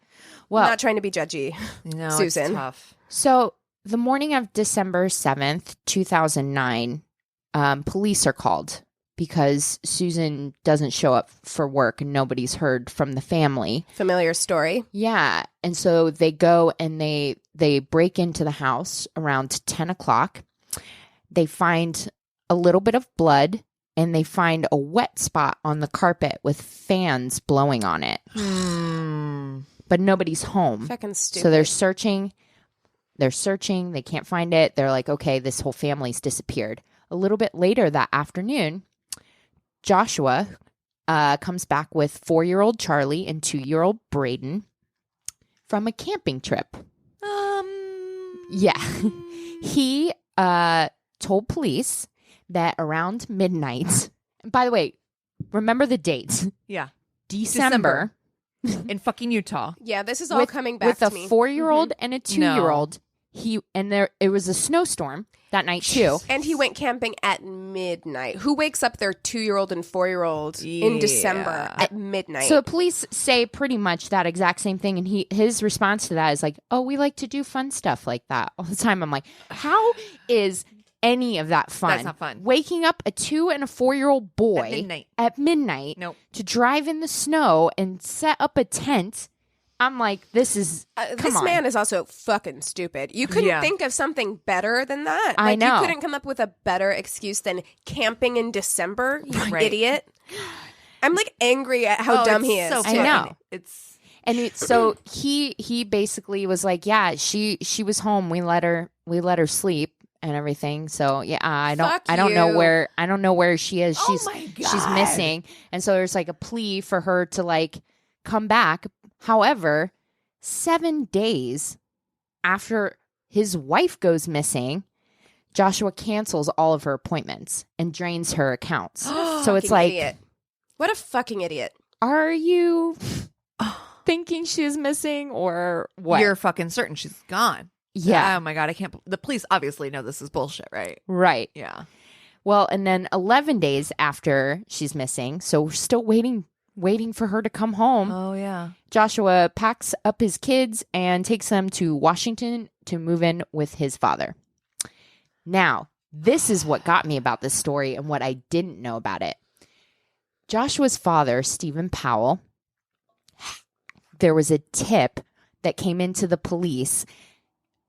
Well, not trying to be judgy. No, Susan. it's tough. so the morning of December 7th, 2009, police are called because Susan doesn't show up for work and nobody's heard from the family. Familiar story. Yeah. And so they go and they break into the house around 10 o'clock. They find a little bit of blood and they find a wet spot on the carpet with fans blowing on it. But nobody's home. Fucking stupid. So they're searching. They can't find it. They're like, okay, this whole family's disappeared. A little bit later that afternoon, Joshua comes back with 4-year-old Charlie and 2-year-old Braden from a camping trip. Yeah. He told police that around midnight, by the way, remember the dates. Yeah. December. In fucking Utah. Yeah, this is all coming back with to a me. 4-year-old and a 2-year-old. It was a snowstorm that night too. And he went camping at midnight. Who wakes up their 2-year-old and 4-year-old in December at midnight? So police say pretty much that exact same thing, and his response to that is like, "Oh, we like to do fun stuff like that all the time." I'm like, how is any of that fun? That's not fun. Waking up a 2 and a 4-year-old boy at midnight Nope. to drive in the snow and set up a tent. I'm like, this is this man is also fucking stupid. You couldn't think of something better than that. I know. You couldn't come up with a better excuse than camping in December, you idiot. I'm like angry at how dumb he is. So I know. It's He basically was like, yeah, she was home. We let her sleep and everything. So yeah, I don't know where she is. Oh my God. She's missing. And so there's like a plea for her to like come back. However, 7 days after his wife goes missing, Joshua cancels all of her appointments and drains her accounts. So it's like, idiot. What a fucking idiot. Are you thinking she's missing or what? You're fucking certain she's gone. Yeah. Oh my God, I can't. The police obviously know this is bullshit, right? Right. Yeah. Well, and then 11 days after she's missing, so we're still waiting for her to come home. Oh, yeah. Joshua packs up his kids and takes them to Washington to move in with his father. Now, this is what got me about this story and what I didn't know about it. Joshua's father, Stephen Powell, there was a tip that came into the police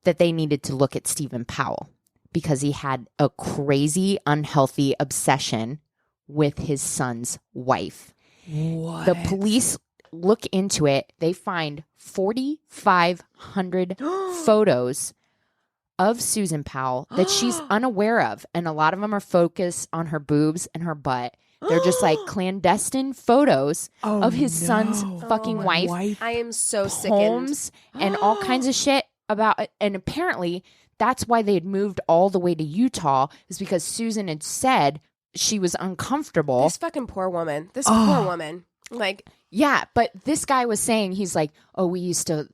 that they needed to look at Stephen Powell because he had a crazy, unhealthy obsession with his son's wife. What? The police look into it. They find 4,500 photos of Susan Powell that she's unaware of. And a lot of them are focused on her boobs and her butt. They're just like clandestine photos of his son's fucking wife. I am so sickened. Homes and all kinds of shit about it. And apparently that's why they had moved all the way to Utah, is because Susan had said she was uncomfortable. This fucking poor woman. This poor woman. Like, yeah, but this guy was saying, he's like, oh, we used to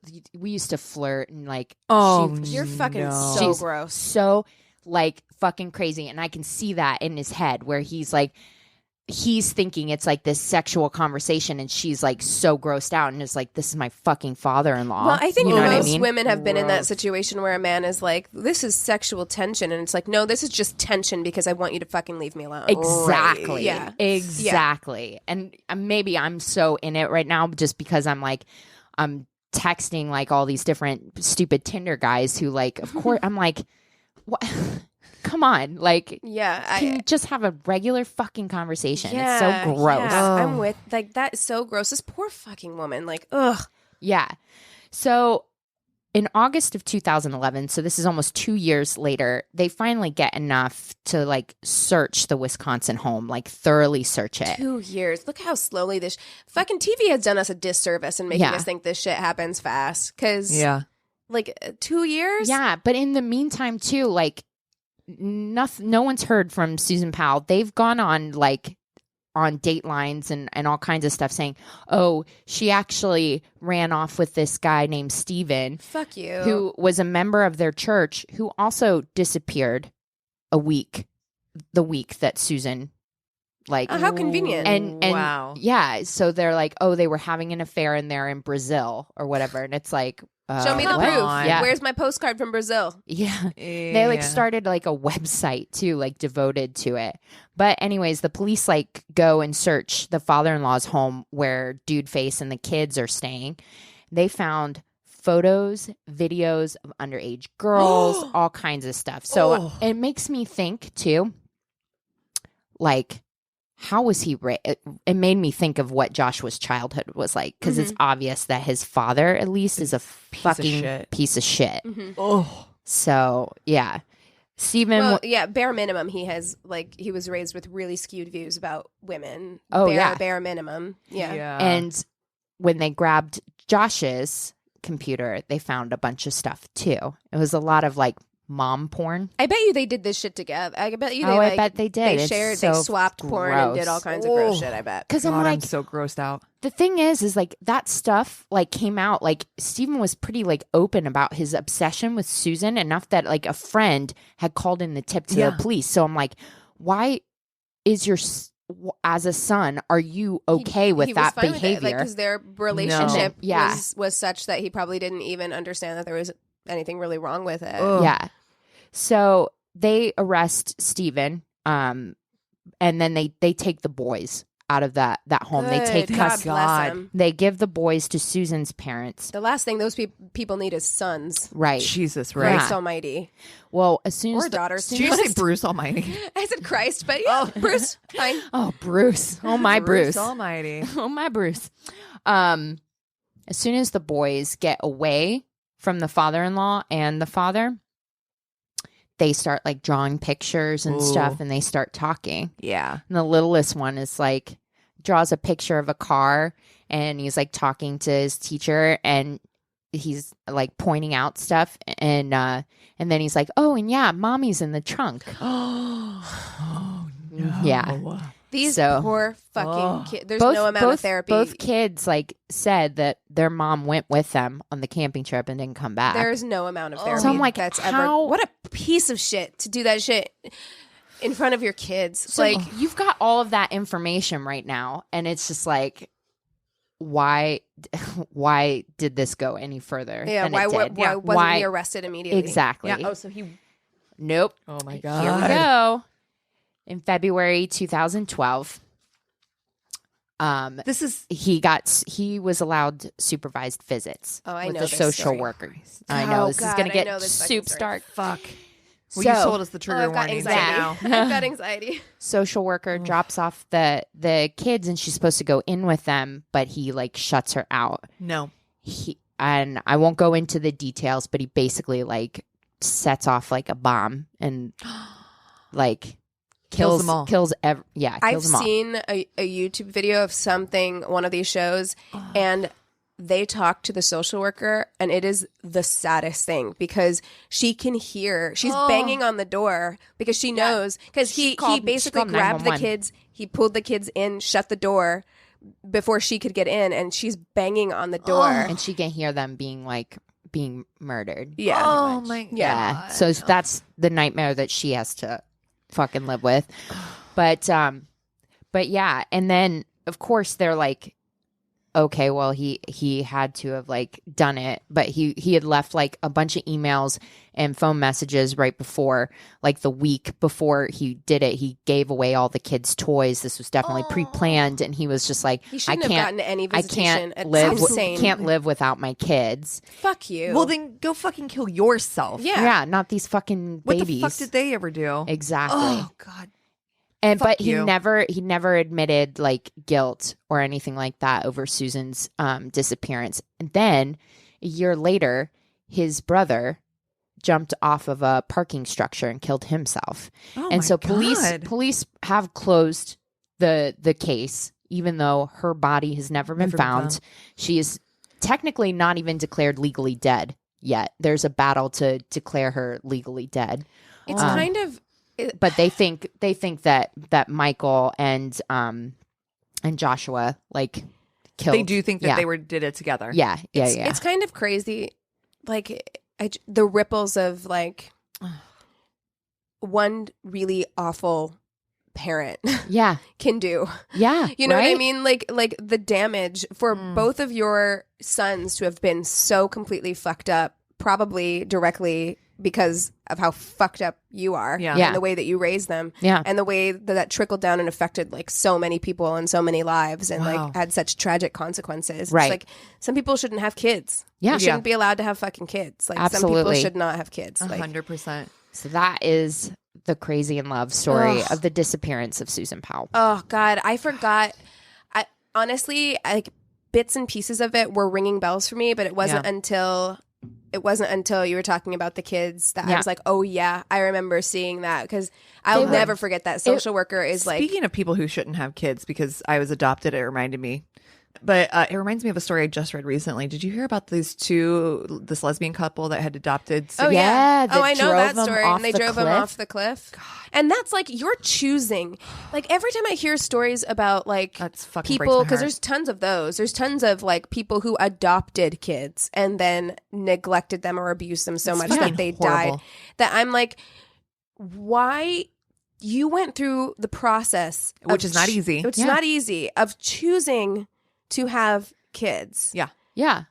flirt and like, you're fucking so she's gross. So like fucking crazy. And I can see that in his head where he's like, he's thinking it's like this sexual conversation and she's like so grossed out and is like, this is my fucking father-in-law. Well, I think you know most what I mean? women have been in that situation where a man is like, this is sexual tension. And it's like, no, this is just tension because I want you to fucking leave me alone. Exactly. Right. Yeah. Exactly. Yeah. And maybe I'm so in it right now just because I'm like, I'm texting like all these different stupid Tinder guys who like, of course, I'm like, what? Come on, like, can you just have a regular fucking conversation? It's so gross. Yeah. I'm with, like, that is so gross. This poor fucking woman, like, ugh. Yeah. So in August of 2011, so this is almost 2 years later, they finally get enough to like search the Wisconsin home, like thoroughly search it. 2 years. Look how slowly this fucking TV has done us a disservice in making us think this shit happens fast. Because, like, 2 years? Yeah. But in the meantime, too, like, no one's heard from Susan Powell. They've gone on like on Datelines and all kinds of stuff saying, oh, she actually ran off with this guy named Steven. Fuck you. Who was a member of their church who also disappeared the week that Susan like how convenient. And wow. Yeah, so they're like, oh, they were having an affair and they're in Brazil or whatever. And it's like, show me the what? proof. Yeah. Where's my postcard from Brazil? Yeah. They like started like a website too, like devoted to it. But anyways, the police like go and search the father-in-law's home where Dude Face and the kids are staying. They found photos, videos of underage girls, all kinds of stuff. So it makes me think too, like, how was he raised? It made me think of what Joshua's childhood was like, because it's obvious that his father, at least, is a fucking piece of shit. Oh, so yeah, Stephen. Well, yeah, bare minimum, he was raised with really skewed views about women. Bare minimum. Yeah. And when they grabbed Josh's computer, they found a bunch of stuff too. It was a lot of like mom porn. I bet you they did this shit together. I bet you I bet they did. They shared, they swapped porn and did all kinds of gross shit, I bet. Because I'm so grossed out. The thing is like that stuff like came out, like Stephen was pretty like open about his obsession with Susan, enough that like a friend had called in the tip to the police. So I'm like, why is your as a son, are you okay with that behavior? Because their relationship was such that he probably didn't even understand that there was anything really wrong with it. Ugh. Yeah. So they arrest Stephen, and then they take the boys out of that home. Good. They take God bless him. They give the boys to Susan's parents. The last thing those people need is sons. Right. Jesus, right? Christ Almighty. Well, as soon as daughters. Did you say Bruce Almighty? I said Christ, but yeah, Bruce, fine. Oh, Bruce. Oh, my Bruce. Almighty. Oh, my Bruce. As soon as the boys get away from the father-in-law and the father, they start like drawing pictures and stuff, and they start talking. Yeah. And the littlest one is like, draws a picture of a car and he's like talking to his teacher and he's like pointing out stuff and then he's like, oh, and yeah, mommy's in the trunk. Oh no. Yeah. These poor fucking kids. There's no amount of therapy. Both kids like said that their mom went with them on the camping trip and didn't come back. There's no amount of therapy. So I'm like, that's how? What a piece of shit to do that shit in front of your kids. So like you've got all of that information right now, and it's just like, why did this go any further? Yeah, than why it did? wasn't he arrested immediately? Exactly. Yeah. Oh, so he. Nope. Oh my Here god. we go. In February 2012, This is. he was allowed supervised visits I with know a this social story. worker. I know this is God, going to I know get this fucking soup story. stark. Fuck. Well, So- you sold us the trigger I've got warning anxiety. right now. I've got anxiety. Social worker drops off the kids and she's supposed to go in with them, but he like shuts her out. No. And I won't go into the details, but he basically like sets off like a bomb and like Kills them all. kills I've them all. seen a YouTube video of one of these shows, and they talk to the social worker, and it is the saddest thing because she can hear she's banging on the door because she knows because he basically called grabbed the 911. kids, he pulled the kids in, shut the door before she could get in, and she's banging on the door. And she can hear them being murdered. Yeah. Oh my god. Yeah. So that's the nightmare that she has to fucking live with. But yeah. And then of course they're like, okay, well he had to have like done it, but he had left like a bunch of emails and phone messages right before, like the week before he did it. He gave away all the kids' toys. This was definitely pre-planned, and he was just like, He I shouldn't have can't, gotten any I visitation. can't It's live, insane. can't live without my kids. Fuck you. Well, then go fucking kill yourself. Yeah. Yeah, not these fucking What babies. the fuck did they ever do? Exactly. Oh god. And Fuck but he you. never admitted like guilt or anything like that over Susan's disappearance. And then a year later, his brother jumped off of a parking structure and killed himself. Oh And my so God. police have closed the case, even though her body has never been found. She is technically not even declared legally dead yet. There's a battle to declare her legally dead. it's kind of But they think that Michael and Joshua like killed. They do think that they did it together. Yeah. It's kind of crazy, like the ripples of like one really awful parent Yeah. can do. Yeah. You know what I right? mean? Like the damage for both of your sons to have been so completely fucked up, probably directly because of how fucked up you are, Yeah. Yeah. and the way that you raised them, Yeah. and the way that trickled down and affected like so many people and so many lives, and Wow. like had such tragic consequences. Right. It's like some people shouldn't have kids. Yeah. They shouldn't be allowed to have fucking kids. Like some Absolutely. people should not have kids. Like 100%. So that is the crazy in love story of the disappearance of Susan Powell. oh god, I forgot. I honestly, like bits and pieces of it were ringing bells for me, but it wasn't until you were talking about the kids that I was like, oh yeah, I remember seeing that, because I'll never forget that social worker is like. Speaking of people who shouldn't have kids, because I was adopted, it reminded me. But it reminds me of a story I just read recently. Did you hear about this lesbian couple that had adopted? Oh Yeah, yeah. that Oh, I know drove that them story. off And they the drove him cliff. off the cliff. And that's like you're choosing. Like every time I hear stories about like That's fucking breaks people, my because heart. there's tons of those. There's tons of like people who adopted kids and then neglected them or abused them so much fucking that they horrible. died. That I'm like, why? You went through the process, Which of is not easy. It's Yeah. not easy of choosing to have kids. Yeah. Yeah.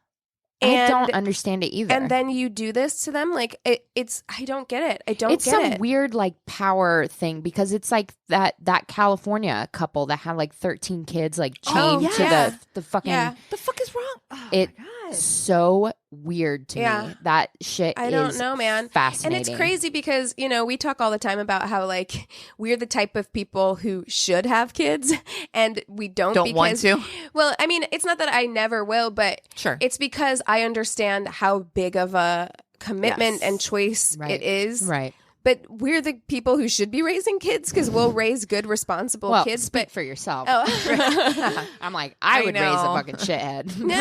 I And- don't understand it either. And then you do this to them, like it's. I don't get it. I don't it's get some it. weird like power thing, because it's like that California couple that had like 13 kids like chained to yeah. the fucking. Yeah. The fuck is wrong? Oh It my God. so weird to Yeah. me. That shit. I don't is know, man. Fascinating. And it's crazy because, we talk all the time about how like we're the type of people who should have kids and we don't Want because, to. Well, I mean, it's not that I never will, but Sure. it's because I understand how big of a commitment Yes. and choice Right. it is. Right. but we're the people who should be raising kids because we'll raise good, responsible kids. Speak But for yourself. oh, I'm like, I would raise a know. fucking shithead. no,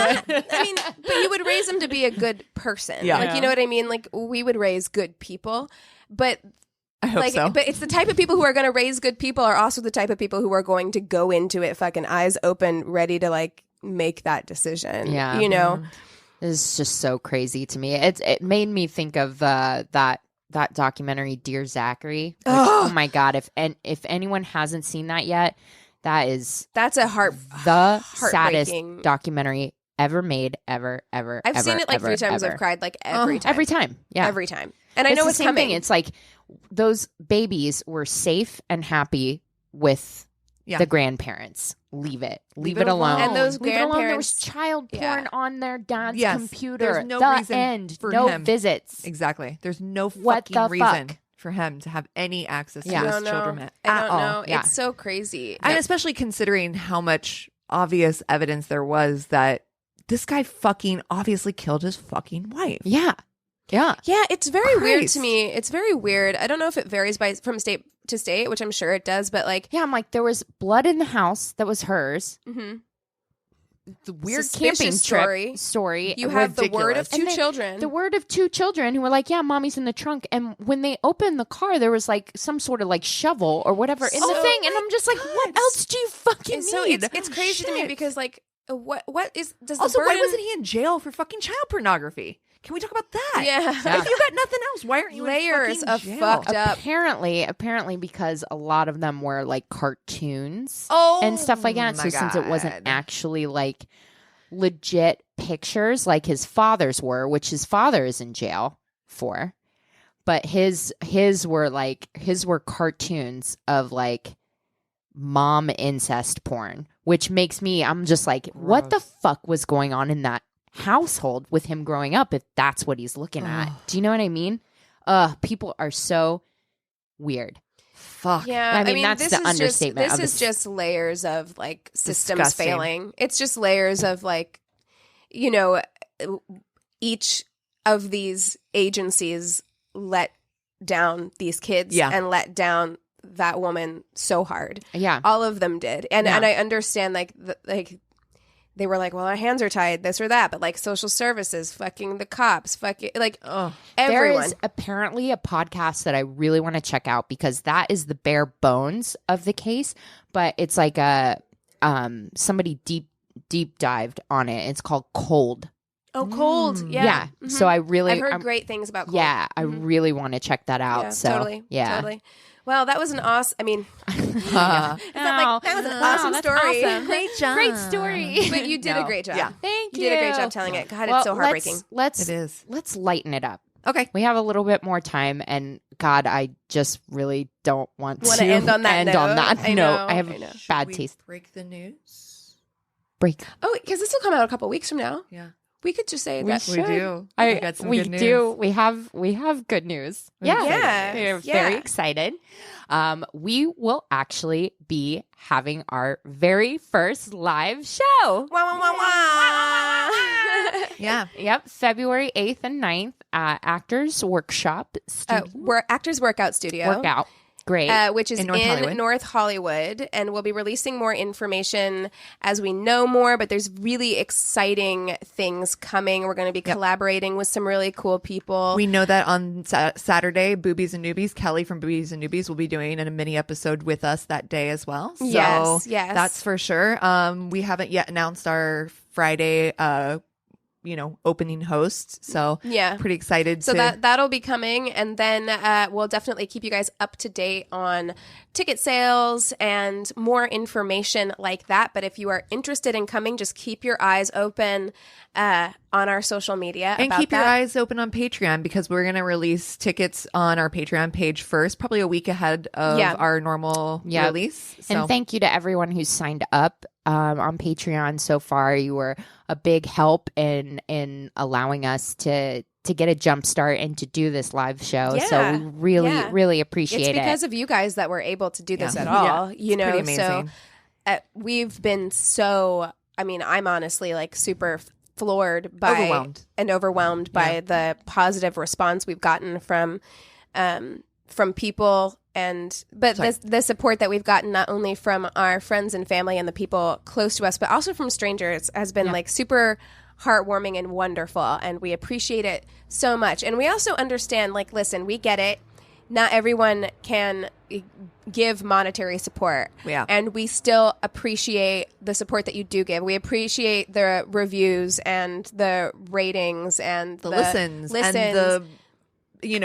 I mean, but you would raise them to be a good person. Yeah. Like, you know what I mean? Like, we would raise good people, but I hope so. But it's the type of people who are going to raise good people are also the type of people who are going to go into it fucking eyes open, ready to like make that decision. Yeah. You know? It's just so crazy to me. It made me think of that documentary Dear Zachary. Which, oh my god! If anyone hasn't seen that yet, that's a the saddest heartbreaking documentary ever made, ever. I've seen it like 3 times. Ever. I've cried like every time. Every time. Yeah. Every time. And I know the what's same coming. thing. It's like those babies were safe and happy with the grandparents. Leave it alone. And those Leave it alone. There was grandparents- child porn on their dad's Yes. computer. There's no the reason end. for no him. visits. Exactly. There's no What fucking the reason fuck? for him to have any access to Yeah. I his don't know. children I at don't all. know. Yeah. It's so crazy. And especially considering how much obvious evidence there was that this guy fucking obviously killed his fucking wife. Yeah. Yeah. Yeah, it's very weird Christ. to me. It's very weird. I don't know if it varies from state to state, which I'm sure it does, but like, Yeah, I'm like, there was blood in the house that was hers. mhm. The weird Suspicious camping story. trip story. You have the word of Ridiculous. two And then children. The word of 2 children who were like, yeah, mommy's in the trunk. And when they opened the car, there was like some sort of like shovel or whatever in the So- thing. And I'm just like, what else do you fucking And so need? it's crazy to me Shit. because like, what does the Also, burden? why wasn't he in jail for fucking child pornography? Can we talk about that? Yeah. If you got nothing else, why aren't you Layers in of fucking jail? fucked up. Apparently because a lot of them were like cartoons Oh, and stuff like that. my So since it wasn't God. actually like legit pictures like his father's were, which his father is in jail for, but his were cartoons of like mom incest porn, which makes me, I'm just like, what the fuck was going on in that household with him growing up if that's what he's looking at? Do you know what I mean? People are so weird. Fuck. Yeah, I mean, that's this the is understatement Just, of this is this. just layers of like systems Disgusting. failing. It's just layers of like, you know, each of these agencies let down these kids Yeah. and let down that woman so hard. Yeah. All of them did, and Yeah. I understand like they were like, well, our hands are tied, this or that, but like social services, fucking the cops, fucking like Oh, everyone. There is apparently a podcast that I really want to check out because that is the bare bones of the case, but it's like somebody deep dived on it. It's called Cold. Oh, Cold, yeah. Mhm. So I really I've heard I'm- great things about Cold. Yeah, I really want to check that out. Yeah, so totally. yeah. Totally. Well, that was an awesome. I mean, uh, that was an awesome that's story. awesome. great job. Great story. But you did a great job. Yeah. Thank You you. did a great job telling it. God, Well, it's so heartbreaking. Let's It is. let's lighten it up. Okay. We have a little bit more time, and God, I just really don't want Wanna to end on that note? I know, I have I know. bad We taste. break the news. Break. Oh, because this will come out a couple weeks from now. Yeah. We could just say We that. should. We do. I We got some we good news. do. We have good news. Yeah, Yes, we're yeah. very excited. We will actually be having our very first live show. Wah, wah, wah, wah. Yeah. Yep, February 8th and 9th, Actors Workshop We're Actors Workout Studio. Workout. Great. Which is In in North Hollywood. North Hollywood. And we'll be releasing more information as we know more, but there's really exciting things coming. We're going to be collaborating with some really cool people. We know that on Saturday, Boobies and Newbies, Kelly from Boobies and Newbies will be doing a mini episode with us that day as well. So Yes. that's for sure. We haven't yet announced our Friday, opening host. So Yeah. pretty excited. So to that'll be coming, and then we'll definitely keep you guys up to date on ticket sales and more information like that. But if you are interested in coming, just keep your eyes open on our social media. And about keep your that. eyes open on Patreon because we're going to release tickets on our Patreon page first, probably a week ahead of Yeah. our normal Yep. release. So And thank you to everyone who's signed up on Patreon so far. You were a big help in allowing us to get a jump start and to do this live show. So Yeah. we really, Yeah. really It's appreciate it. because of you guys that we're able to do this Yeah. at Yeah. all. You know, pretty so amazing. we've been so. I mean, I'm honestly like super floored by Overwhelmed. by the positive response we've gotten from from people but the support that we've gotten not only from our friends and family and the people close to us, but also from strangers has been like super heartwarming and wonderful, and we appreciate it so much. And we also understand, like, listen, we get it. Not everyone can give monetary support. Yeah. And we still appreciate the support that you do give. We appreciate the reviews and the ratings and the listens and the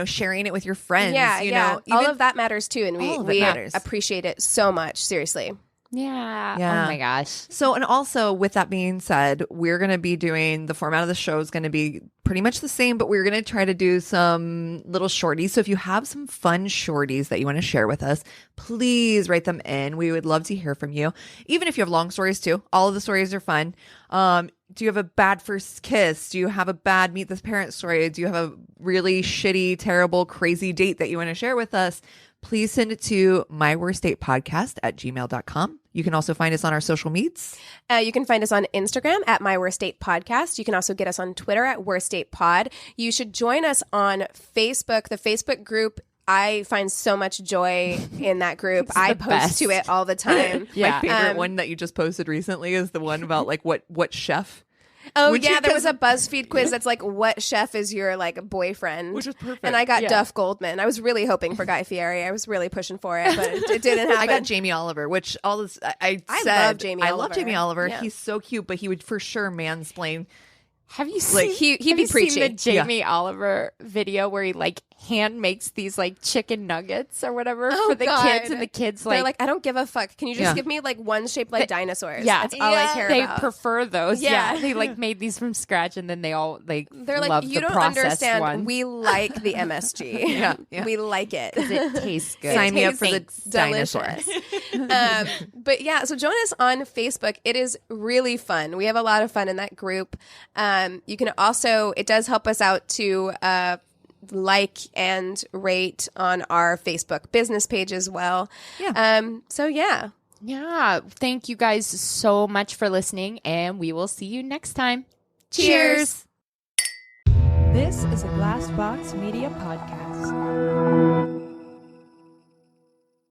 sharing it with your friends. Yeah, you know, all of that matters too, and we matters. appreciate it so much. Seriously. Yeah. Oh my gosh. So, and also with that being said, we're going to be doing, the format of the show is going to be pretty much the same, but we're going to try to do some little shorties. So if you have some fun shorties that you want to share with us, please write them in. We would love to hear from you. Even if you have long stories too. All of the stories are fun. Do you have a bad first kiss? Do you have a bad meet the parent story? Do you have a really shitty, terrible, crazy date that you want to share with us? Please send it to myworstdatepodcast@gmail.com. You can also find us on our social medias. You can find us on Instagram at myworstdatepodcast. You can also get us on Twitter at worstdatepod. You should join us on Facebook. The Facebook group, I find so much joy in that group. I post to it all the time. My favorite one that you just posted recently is the one about like what chef. Oh, yeah, there was a BuzzFeed quiz that's like, what chef is your like boyfriend? Which was perfect. And I got Duff Goldman. I was really hoping for Guy Fieri. I was really pushing for it, but it didn't happen. I got Jamie Oliver, which all this I love Jamie I Oliver. love Jamie Oliver. Yeah. He's so cute, but he would for sure mansplain. Have you seen, he'd have be you preachy. seen the Jamie Oliver video where he like hand makes these like chicken nuggets or whatever for the kids, and the kids they're like, I don't give a fuck. Can you just give me like one shaped like dinosaurs? Yeah. That's all I care they about. prefer those. Yeah. Yeah. They like made these from scratch, and then they all like They're like, love you the don't processed understand. one. We like the MSG. Yeah. We like it. It tastes good. Sign me up for the Tastes dinosaur. delicious. But yeah, so join us on Facebook. It is really fun. We have a lot of fun in that group. You can also, it does help us out to like and rate on our Facebook business page as well. Yeah. So yeah. Yeah. Thank you guys so much for listening, and we will see you next time. Cheers. This is a Glass Box Media Podcast.